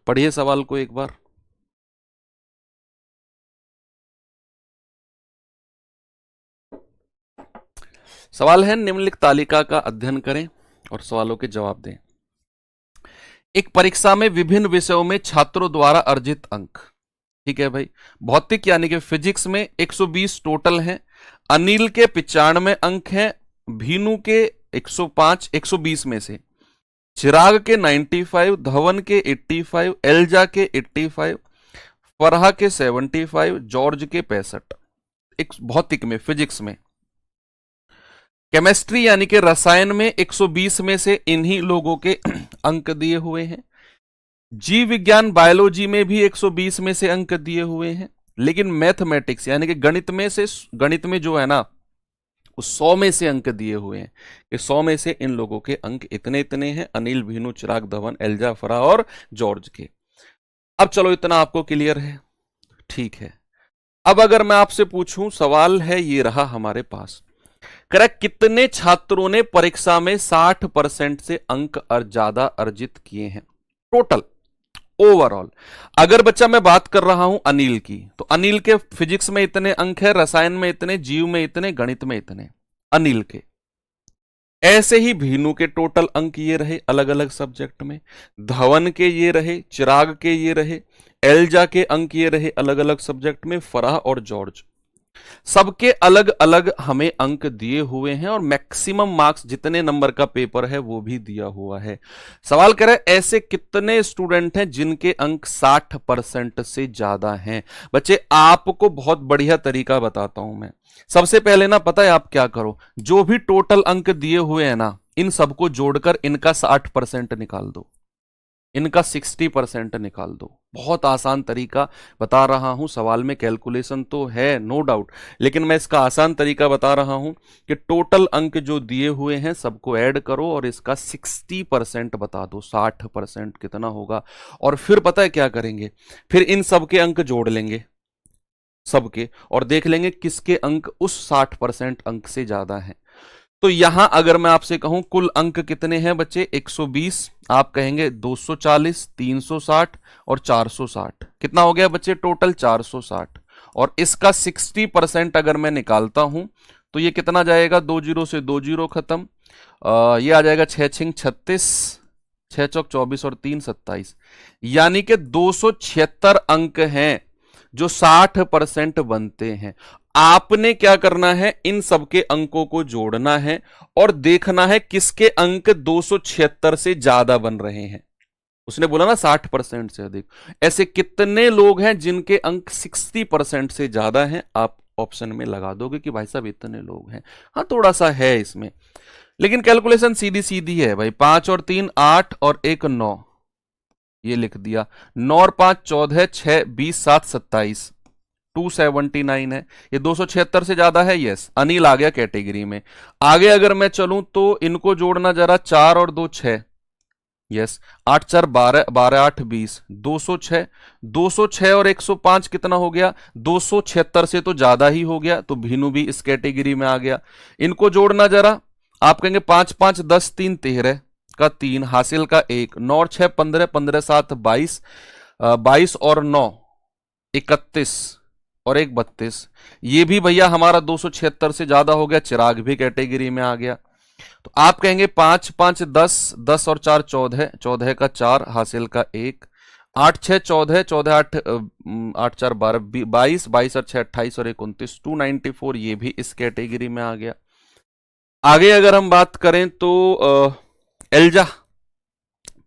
Speaker 1: पढ़िए सवाल को एक बार। सवाल है, निम्नलिखित तालिका का अध्ययन करें और सवालों के जवाब दें। एक परीक्षा में विभिन्न विषयों में छात्रों द्वारा अर्जित अंक। ठीक है भाई, भौतिक यानी कि फिजिक्स में 120 टोटल हैं, अनिल के 95 अंक हैं, भीनू के 105 120 में से, चिराग के 95, धवन के 85, एल्जा के 85, फरहा के 75, जॉर्ज के 65। एक भौतिक में, फिजिक्स में। केमिस्ट्री यानी कि रसायन में 120 में से इन्हीं लोगों के अंक दिए हुए हैं। जीव विज्ञान बायोलॉजी में भी 120 में से अंक दिए हुए हैं, लेकिन मैथमेटिक्स यानी कि गणित में जो है ना, उस 100 में से अंक दिए हुए हैं कि 100 में से इन लोगों के अंक इतने इतने हैं, अनिल, भीनू, चिराग, धवन, एल्जा, फरहा और जॉर्ज के। अब चलो, इतना आपको क्लियर है? ठीक है। अब अगर मैं आपसे पूछूं, सवाल है ये रहा हमारे पास, करेक्ट, कितने छात्रों ने परीक्षा में 60% से अंक और ज्यादा अर्जित किए हैं टोटल ओवरऑल? अगर बच्चा मैं बात कर रहा हूं अनिल की, तो अनिल के फिजिक्स में इतने अंक है, रसायन में इतने, जीव में इतने, गणित में इतने, अनिल के। ऐसे ही भीनू के टोटल अंक ये रहे अलग अलग सब्जेक्ट में, धवन के ये रहे, चिराग के ये रहे, एल्जा के अंक ये रहे अलग अलग सब्जेक्ट में, फराह और जॉर्ज, सबके अलग अलग हमें अंक दिए हुए हैं, और मैक्सिमम मार्क्स जितने नंबर का पेपर है वो भी दिया हुआ है। सवाल कह रहे हैं ऐसे कितने स्टूडेंट हैं जिनके अंक 60% से ज्यादा हैं। बच्चे, आपको बहुत बढ़िया तरीका बताता हूं मैं। सबसे पहले ना, पता है आप क्या करो, जो भी टोटल अंक दिए हुए हैं ना, इन सबको जोड़कर इनका 60% निकाल दो, इनका 60% निकाल दो। बहुत आसान तरीका बता रहा हूं, सवाल में कैलकुलेशन तो है नो डाउट, लेकिन मैं इसका आसान तरीका बता रहा हूं कि टोटल अंक जो दिए हुए हैं सबको ऐड करो और इसका 60% बता दो, 60% कितना होगा। और फिर पता है क्या करेंगे, फिर इन सबके अंक जोड़ लेंगे सबके, और देख लेंगे किसके अंक उस 60% अंक से ज्यादा हैं। तो यहां अगर मैं आपसे कहूं कुल अंक कितने हैं बच्चे, 120, आप कहेंगे 240, 360 और 460, कितना हो गया बच्चे टोटल 460। और इसका 60% अगर मैं निकालता हूं तो ये कितना जाएगा, 20 से 20 खत्म, ये आ जाएगा 6 छिंग 36, 6 चौक 24 और 3 27, यानी कि 276 अंक हैं जो 60% बनते हैं। आपने क्या करना है, इन सबके अंकों को जोड़ना है और देखना है किसके अंक 276 से ज्यादा बन रहे हैं। उसने बोला ना 60% से अधिक, ऐसे कितने लोग हैं जिनके अंक 60% से ज्यादा हैं? आप ऑप्शन में लगा दोगे कि भाई साहब इतने लोग हैं। हाँ, थोड़ा सा है इसमें, लेकिन कैलकुलेशन सीधी सीधी है भाई। 5 और 3 8 और 1 9, ये लिख दिया, 9 और 5 14, 6 20 7 27, 279 है। ये 276 से ज्यादा है, यस, अनिल आ गया कैटेगरी में। आगे अगर मैं चलूं तो इनको जोड़ना जरा, 4 और 2 6, यस, 8 4 12, 12 8 20, 206, 206 और 105 कितना हो गया, 276 से तो ज्यादा ही हो गया, तो भीनू भी इस कैटेगरी में आ गया। इनको जोड़ना जरा, आप कहेंगे 5 5 10 3 13 का 3, हासिल का 1, 9 और 6 15, 15 7 22, 22 और 9 31 और 1 32, ये भी भैया हमारा 276 से ज्यादा हो गया, चिराग भी कैटेगरी में आ गया। तो आप कहेंगे 5 5 10, 10 और 4 14, 14 का 4, हासिल का 1, 8 6 14, 14 8 8 4 12, 22, 22 और 6 28 और 1 29, 294, ये भी इस कैटेगरी में आ गया। आगे अगर हम बात करें तो एल्जा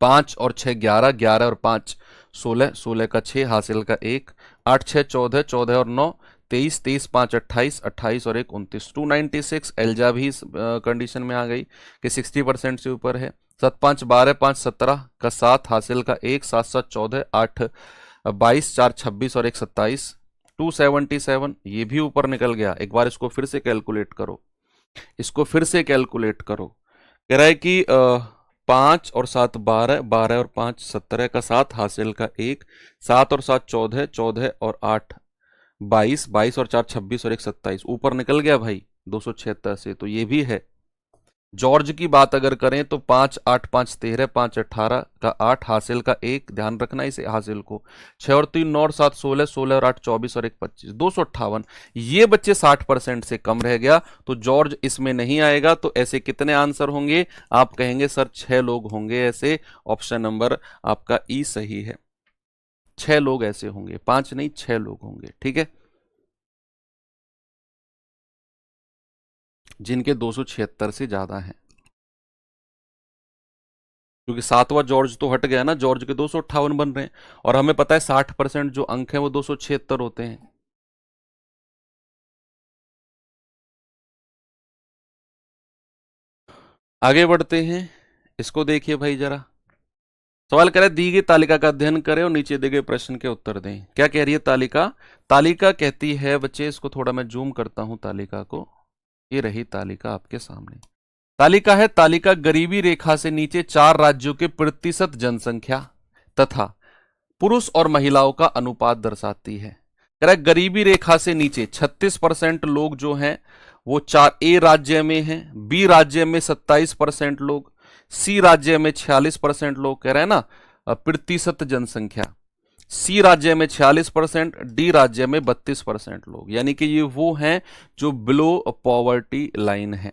Speaker 1: 5 और 6 11, 11 और 5 16, 16 का 6, हासिल का 1, 8 6 14, 14 और 9 23, 23 5 28, 28 और 1 29, 296, एल्जा भी इस कंडीशन में आ गई कि 60% से ऊपर है। 7 5 12, 5 17 का 7, हासिल का 1, 7 7 14, 8 22, 4 26 और 1 27, 277, ये भी ऊपर निकल गया। एक बार इसको फिर से कैलकुलेट करो, इसको फिर से कैलकुलेट करो। कह रहा है कि 5 और 7 12, 12 और 5 17 का 7, हासिल का 1, 7 और 7 14, 14 और 8 22, 22 और 4 26 और 1 27, ऊपर निकल गया भाई 276 से, तो ये भी है। जॉर्ज की बात अगर करें तो 5 8 5 13 5 18 का 8, हासिल का 1, ध्यान रखना इसे हासिल को, 6 और 3 9 और 7 16, 16 और 8 24 और 1 25, 258। ये बच्चे 60% से कम रह गया, तो जॉर्ज इसमें नहीं आएगा। तो ऐसे कितने आंसर होंगे? आप कहेंगे सर 6 लोग होंगे ऐसे। ऑप्शन नंबर आपका ई सही है, 6 लोग ऐसे होंगे, 5 नहीं 6 लोग होंगे, ठीक है, जिनके 276 से ज्यादा हैं। क्योंकि 7वां जॉर्ज तो हट गया ना, जॉर्ज के 258 बन रहे हैं, और हमें पता है 60% जो अंक हैं वो 276 होते हैं। आगे बढ़ते हैं, इसको देखिए भाई जरा। सवाल कह रहा है दी गई तालिका का अध्ययन करें और नीचे दिए गए प्रश्न के उत्तर दें। क्या कह रही है तालिका? तालिका कहती है बच्चे, इसको थोड़ा मैं जूम करता हूं तालिका को, ये रही तालिका आपके सामने। तालिका है, तालिका गरीबी रेखा से नीचे 4 राज्यों के प्रतिशत जनसंख्या तथा पुरुष और महिलाओं का अनुपात दर्शाती है। कह रहा है गरीबी रेखा से नीचे 36% लोग जो हैं वो 4 ए राज्य में हैं, बी राज्य में 27% लोग, सी राज्य में 46% लोग, कह रहे हैं ना प्रतिशत जनसंख्या, सी राज्य में 46%, डी राज्य में 32% लोग, यानी कि ये वो हैं जो बिलो पॉवर्टी लाइन है।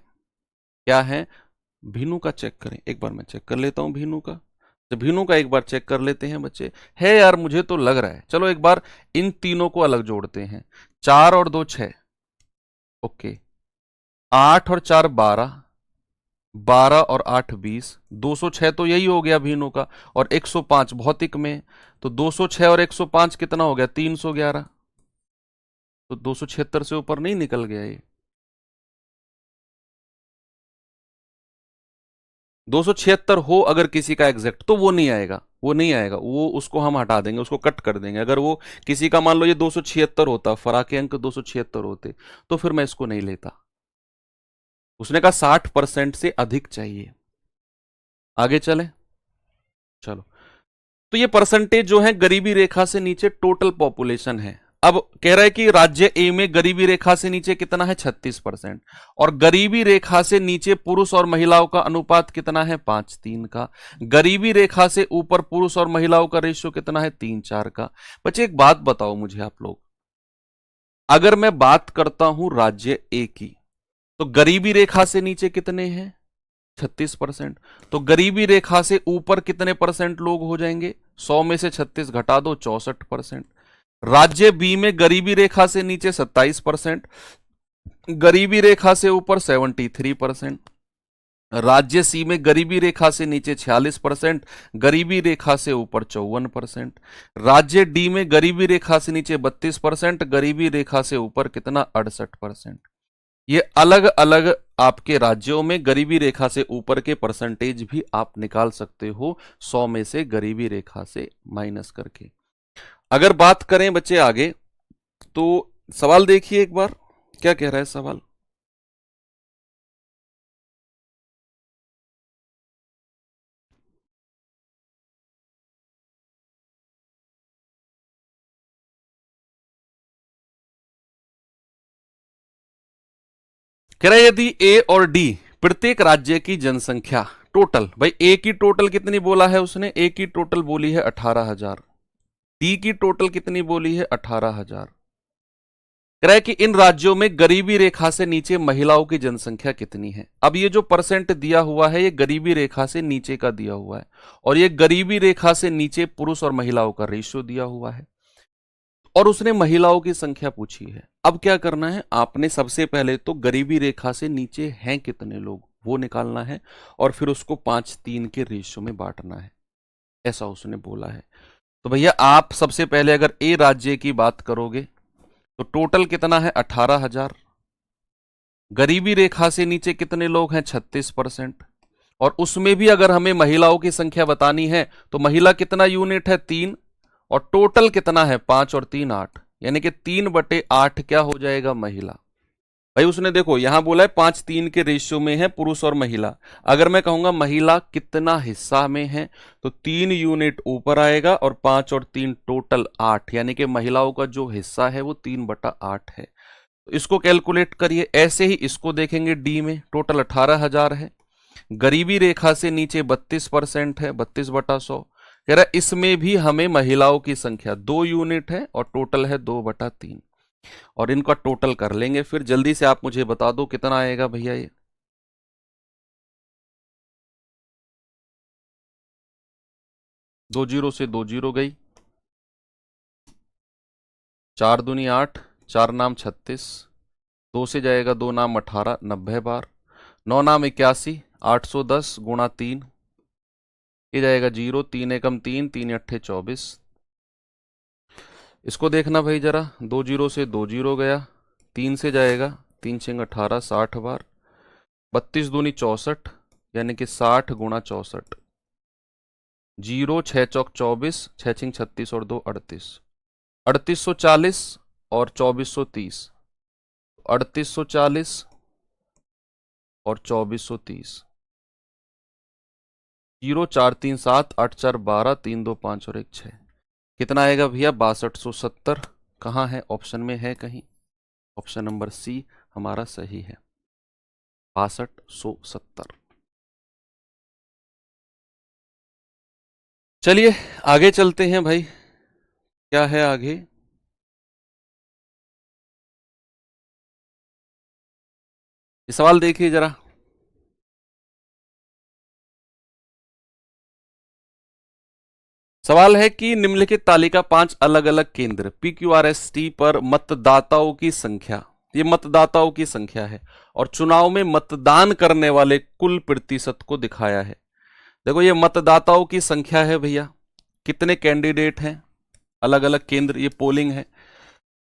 Speaker 1: क्या है? भीनू का चेक करें एक बार, मैं चेक कर लेता हूं भीनू का, तो भीनू का एक बार चेक कर लेते हैं बच्चे। है यार, मुझे तो लग रहा है, चलो एक बार इन तीनों को अलग जोड़ते हैं। 4 और 2 6, ओके, 8 और 4 12, 12 और 8 20, 206 तो यही हो गया भीनू का, और 105 भौतिक में, तो 206 और 105 कितना हो गया? 311। तो 276 से ऊपर नहीं निकल गया ये। 276 हो अगर किसी का एग्जैक्ट, तो वो नहीं आएगा, वो नहीं आएगा, वो उसको हम हटा देंगे, उसको कट कर देंगे। अगर वो किसी का मान लो ये 276 होता, फराके अंक 276 होते, तो फिर मैं इसको नहीं लेता। उसने कहा 60% से अधिक चाहिए। आगे चले, चलो। तो ये परसेंटेज जो है गरीबी रेखा से नीचे टोटल पॉपुलेशन है। अब कह रहा है कि राज्य ए में गरीबी रेखा से नीचे कितना है? 36%। और गरीबी रेखा से नीचे पुरुष और महिलाओं का अनुपात कितना है? 5:3 का। गरीबी रेखा से ऊपर पुरुष और महिलाओं का रेशियो कितना है? 3:4 का। बच्चे एक बात बताओ मुझे आप लोग, अगर मैं बात करता हूं राज्य ए की, तो गरीबी रेखा से नीचे कितने हैं? 36%। तो गरीबी रेखा से ऊपर कितने परसेंट लोग हो जाएंगे? 100 में से 36 घटा दो, 64%। राज्य बी में गरीबी रेखा से नीचे 27%, गरीबी रेखा से ऊपर 73%। राज्य सी में गरीबी रेखा से नीचे 46%, गरीबी रेखा से ऊपर 54%। राज्य डी में गरीबी रेखा से नीचे 32%, गरीबी रेखा से ऊपर कितना? 68%। ये अलग अलग आपके राज्यों में गरीबी रेखा से ऊपर के परसेंटेज भी आप निकाल सकते हो 100 में से गरीबी रेखा से माइनस करके। अगर बात करें बच्चे आगे, तो सवाल देखिए एक बार, क्या कह रहा है सवाल? कह रहा है यदि ए और डी प्रत्येक राज्य की जनसंख्या टोटल, भाई ए की टोटल कितनी बोला है उसने? ए की टोटल बोली है 18,000, डी की टोटल कितनी बोली है? 18,000। कह रहा है कि इन राज्यों में गरीबी रेखा से नीचे महिलाओं की जनसंख्या कितनी है। अब ये जो परसेंट दिया हुआ है ये गरीबी रेखा से नीचे का दिया हुआ है, और ये गरीबी रेखा से नीचे पुरुष और महिलाओं का रेशियो दिया हुआ है, और उसने महिलाओं की संख्या पूछी है। अब क्या करना है आपने? सबसे पहले तो गरीबी रेखा से नीचे हैं कितने लोग वो निकालना है, और फिर उसको 5:3 के रेशियो में बांटना है, ऐसा उसने बोला है। तो भैया आप सबसे पहले अगर ए राज्य की बात करोगे तो टोटल कितना है? 18,000। गरीबी रेखा से नीचे कितने लोग हैं? 36%। और उसमें भी अगर हमें महिलाओं की संख्या बतानी है तो महिला कितना यूनिट है? 3। और टोटल कितना है? 5 और 3 8, यानी कि 3/8 क्या हो जाएगा? महिला। भाई उसने देखो यहां बोला है 5:3 के रेशियो में है पुरुष और महिला। अगर मैं कहूंगा महिला कितना हिस्सा में है, तो 3 यूनिट ऊपर आएगा और 5 और 3 टोटल 8, यानी कि महिलाओं का जो हिस्सा है वो 3/8 है। तो इसको कैलकुलेट करिए। ऐसे ही इसको देखेंगे, डी में टोटल 18,000 है, गरीबी रेखा से नीचे 32% है, 32/100। कह रहा है इसमें भी हमें महिलाओं की संख्या 2 यूनिट है और टोटल है 2/3। और इनका टोटल कर लेंगे फिर। जल्दी से आप मुझे बता दो कितना आएगा भैया ये। 2 जीरो से 2 जीरो गई, 4 दूनी 8, 4 नाम 36, 2 से जाएगा 2 नाम 18, 90 बार, 9 नाम 81, 810 गुणा 3, ये जाएगा 0, 3 एकम 3, 3 अट्ठे 24। इसको देखना भाई जरा, 2 जीरो से 2 जीरो गया, 3 से जाएगा 3 छिंग 18, 60 बार, 32 दूनी 64, यानी कि 60 गुणा 64, 0 6 चौक 24, 6 छिंग 36 और 2 38, 3840 और 2430, 3840 और 2430, 0 4 3 7 8 4 12, 3 2 5 और 1 6, कितना आएगा भैया 6270। कहाँ है, ऑप्शन में है कहीं? ऑप्शन नंबर सी हमारा सही है, 6270। चलिए आगे चलते हैं भाई, क्या है आगे। ये सवाल देखिए जरा। सवाल है कि निम्नलिखित तालिका 5 अलग अलग केंद्र PQRST पर मतदाताओं की संख्या, ये मतदाताओं की संख्या है, और चुनाव में मतदान करने वाले कुल प्रतिशत को दिखाया है। देखो ये मतदाताओं की संख्या है भैया, कितने कैंडिडेट हैं, अलग अलग केंद्र, ये पोलिंग है,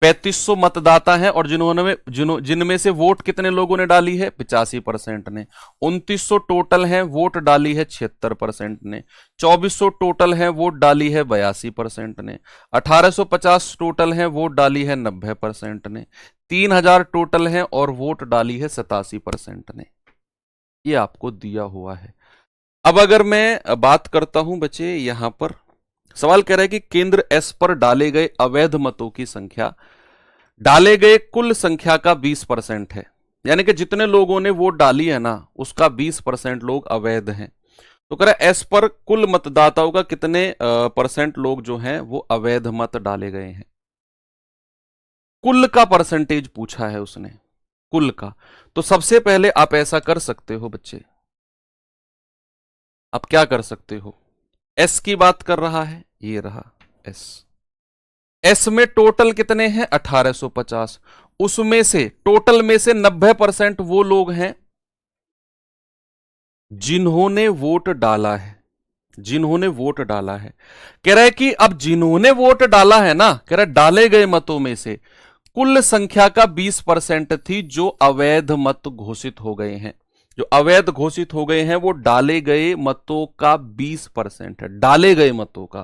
Speaker 1: 3500 मतदाता हैं, और जिनमें से वोट कितने लोगों ने डाली है, 85% ने। 2900 टोटल हैं, वोट डाली है 76% ने। 2400 टोटल हैं, वोट डाली है 82% ने। 1850 टोटल हैं, वोट डाली है 90% ने। 3000 टोटल हैं और वोट डाली है 87% ने। ये आपको दिया हुआ है। अब अगर मैं बात करता हूं बच्चे, यहां पर सवाल कह रहा है कि केंद्र एस पर डाले गए अवैध मतों की संख्या डाले गए कुल संख्या का 20% है, यानी कि जितने लोगों ने वोट डाली है ना उसका 20% लोग अवैध हैं। तो कह रहा है एस पर कुल मतदाताओं का कितने परसेंट लोग जो हैं वो अवैध मत डाले गए हैं। कुल का परसेंटेज पूछा है उसने, कुल का। तो सबसे पहले आप ऐसा कर सकते हो बच्चे, आप क्या कर सकते हो, एस की बात कर रहा है, ये रहा एस। एस में टोटल कितने हैं 1850, उसमें से टोटल में से 90% वो लोग हैं जिन्होंने वोट डाला है, जिन्होंने वोट डाला है। कह रहा है कि अब जिन्होंने वोट डाला है ना, कह रहा है डाले गए मतों में से कुल संख्या का 20% थी जो अवैध मत घोषित हो गए हैं। जो अवैध घोषित हो गए हैं वो डाले गए मतों का 20% है, डाले गए मतों का।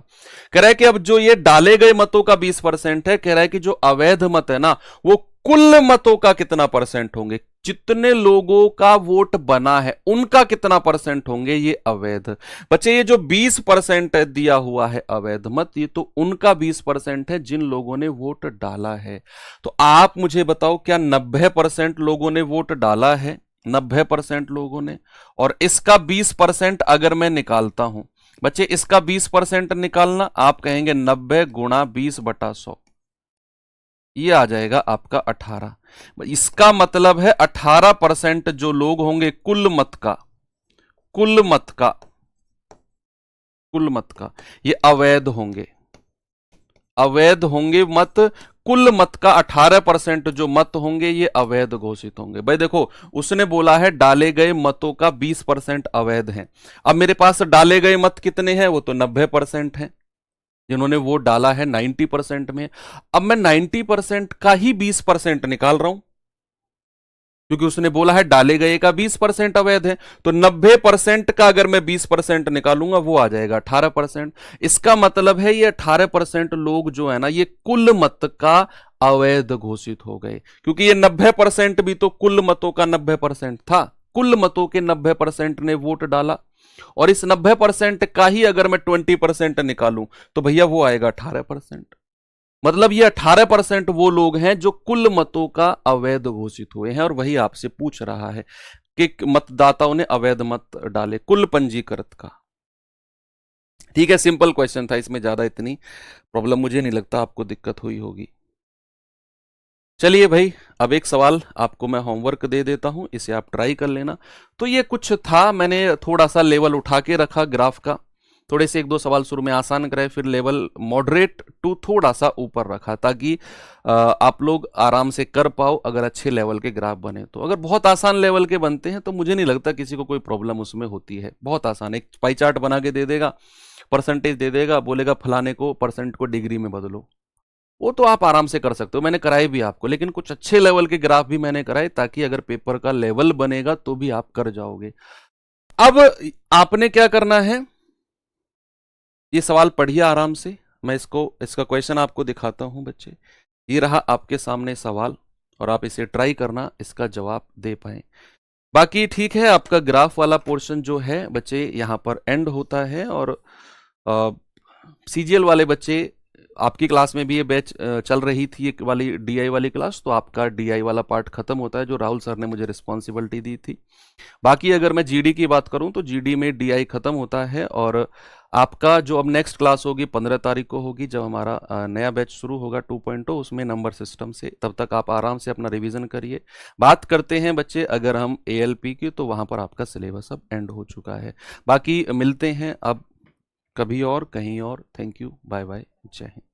Speaker 1: कह रहा है कि अब जो ये डाले गए मतों का 20% है, कह रहा है कि जो अवैध मत है ना वो कुल मतों का कितना परसेंट होंगे, जितने लोगों का वोट बना है उनका कितना परसेंट होंगे ये अवैध। बच्चे ये जो 20% दिया हुआ है अवैध मत, ये तो उनका 20% है जिन लोगों ने वोट डाला है। तो आप मुझे बताओ क्या 90% लोगों ने वोट डाला है, 90% लोगों ने, और इसका 20% अगर मैं निकालता हूं बच्चे, इसका 20% निकालना, आप कहेंगे 90 गुणा 20/100, ये आ जाएगा आपका 18। इसका मतलब है 18% जो लोग होंगे कुल मत का, कुल मत का, कुल मत का, ये अवैध होंगे, अवैध होंगे मत। कुल मत का 18% जो मत होंगे ये अवैध घोषित होंगे। भाई देखो उसने बोला है डाले गए मतों का 20% अवैध हैं। अब मेरे पास डाले गए मत कितने हैं, वो तो 90% हैं, जिन्होंने वोट डाला है 90% में। अब मैं 90% का ही 20% निकाल रहा हूं, क्योंकि उसने बोला है डाले गए का 20% अवैध है, तो 90% का अगर मैं 20% निकालूंगा वो आ जाएगा 18%। इसका मतलब है ये 18% लोग जो है ना ये कुल मत का अवैध घोषित हो गए, क्योंकि ये 90% भी तो कुल मतों का 90% था, कुल मतों के 90% ने वोट डाला, और इस 90% का ही अगर मैं 20% निकालूं तो भैया वो आएगा 18%। मतलब ये 18% वो लोग हैं जो कुल मतों का अवैध घोषित हुए हैं, और वही आपसे पूछ रहा है। कि मतदाताओं ने अवैध मत डाले कुल पंजीकृत का। ठीक है, सिंपल क्वेश्चन था, इसमें ज्यादा इतनी प्रॉब्लम मुझे नहीं लगता आपको दिक्कत हुई होगी। चलिए भाई, अब एक सवाल आपको मैं होमवर्क दे देता हूं, इसे आप ट्राई कर लेना। तो ये कुछ था, मैंने थोड़ा सा लेवल उठा के रखा ग्राफ का, थोड़े से एक दो सवाल शुरू में आसान कराए, फिर लेवल मॉडरेट टू थोड़ा सा ऊपर रखा, ताकि आप लोग आराम से कर पाओ अगर अच्छे लेवल के ग्राफ बने तो। अगर बहुत आसान लेवल के बनते हैं तो मुझे नहीं लगता किसी को कोई प्रॉब्लम उसमें होती है। बहुत आसान, एक पाई चार्ट बना के दे देगा, परसेंटेज दे देगा, बोलेगा फलाने को परसेंट को डिग्री में बदलो, वो तो आप आराम से कर सकते हो, मैंने कराए भी आपको। लेकिन कुछ अच्छे लेवल के ग्राफ भी मैंने कराए, ताकि अगर पेपर का लेवल बनेगा तो भी आप कर जाओगे। अब आपने क्या करना है, ये सवाल पढ़िए आराम से, मैं इसका क्वेश्चन आपको दिखाता हूं बच्चे। ये रहा आपके सामने सवाल, और आप इसे ट्राई करना, इसका जवाब दे पाए। बाकी ठीक है, आपका ग्राफ वाला पोर्शन जो है बच्चे यहाँ पर एंड होता है। और सीजीएल वाले बच्चे, आपकी क्लास में भी ये बैच चल रही थी, एक वाली डीआई वाली क्लास, तो आपका डीआई वाला पार्ट खत्म होता है, जो राहुल सर ने मुझे रिस्पॉन्सिबिलिटी दी थी। बाकी अगर मैं जीडी की बात करूं तो जीडी में डीआई खत्म होता है, और आपका जो अब नेक्स्ट क्लास होगी 15 तारीख को होगी, जब हमारा नया बैच शुरू होगा 2.0, उसमें नंबर सिस्टम से। तब तक आप आराम से अपना रिवीजन करिए। बात करते हैं बच्चे अगर हम एएलपी की, तो वहां पर आपका सिलेबस अब एंड हो चुका है। बाकी मिलते हैं अब कभी और कहीं और। थैंक यू, बाय बाय, जय हिंद।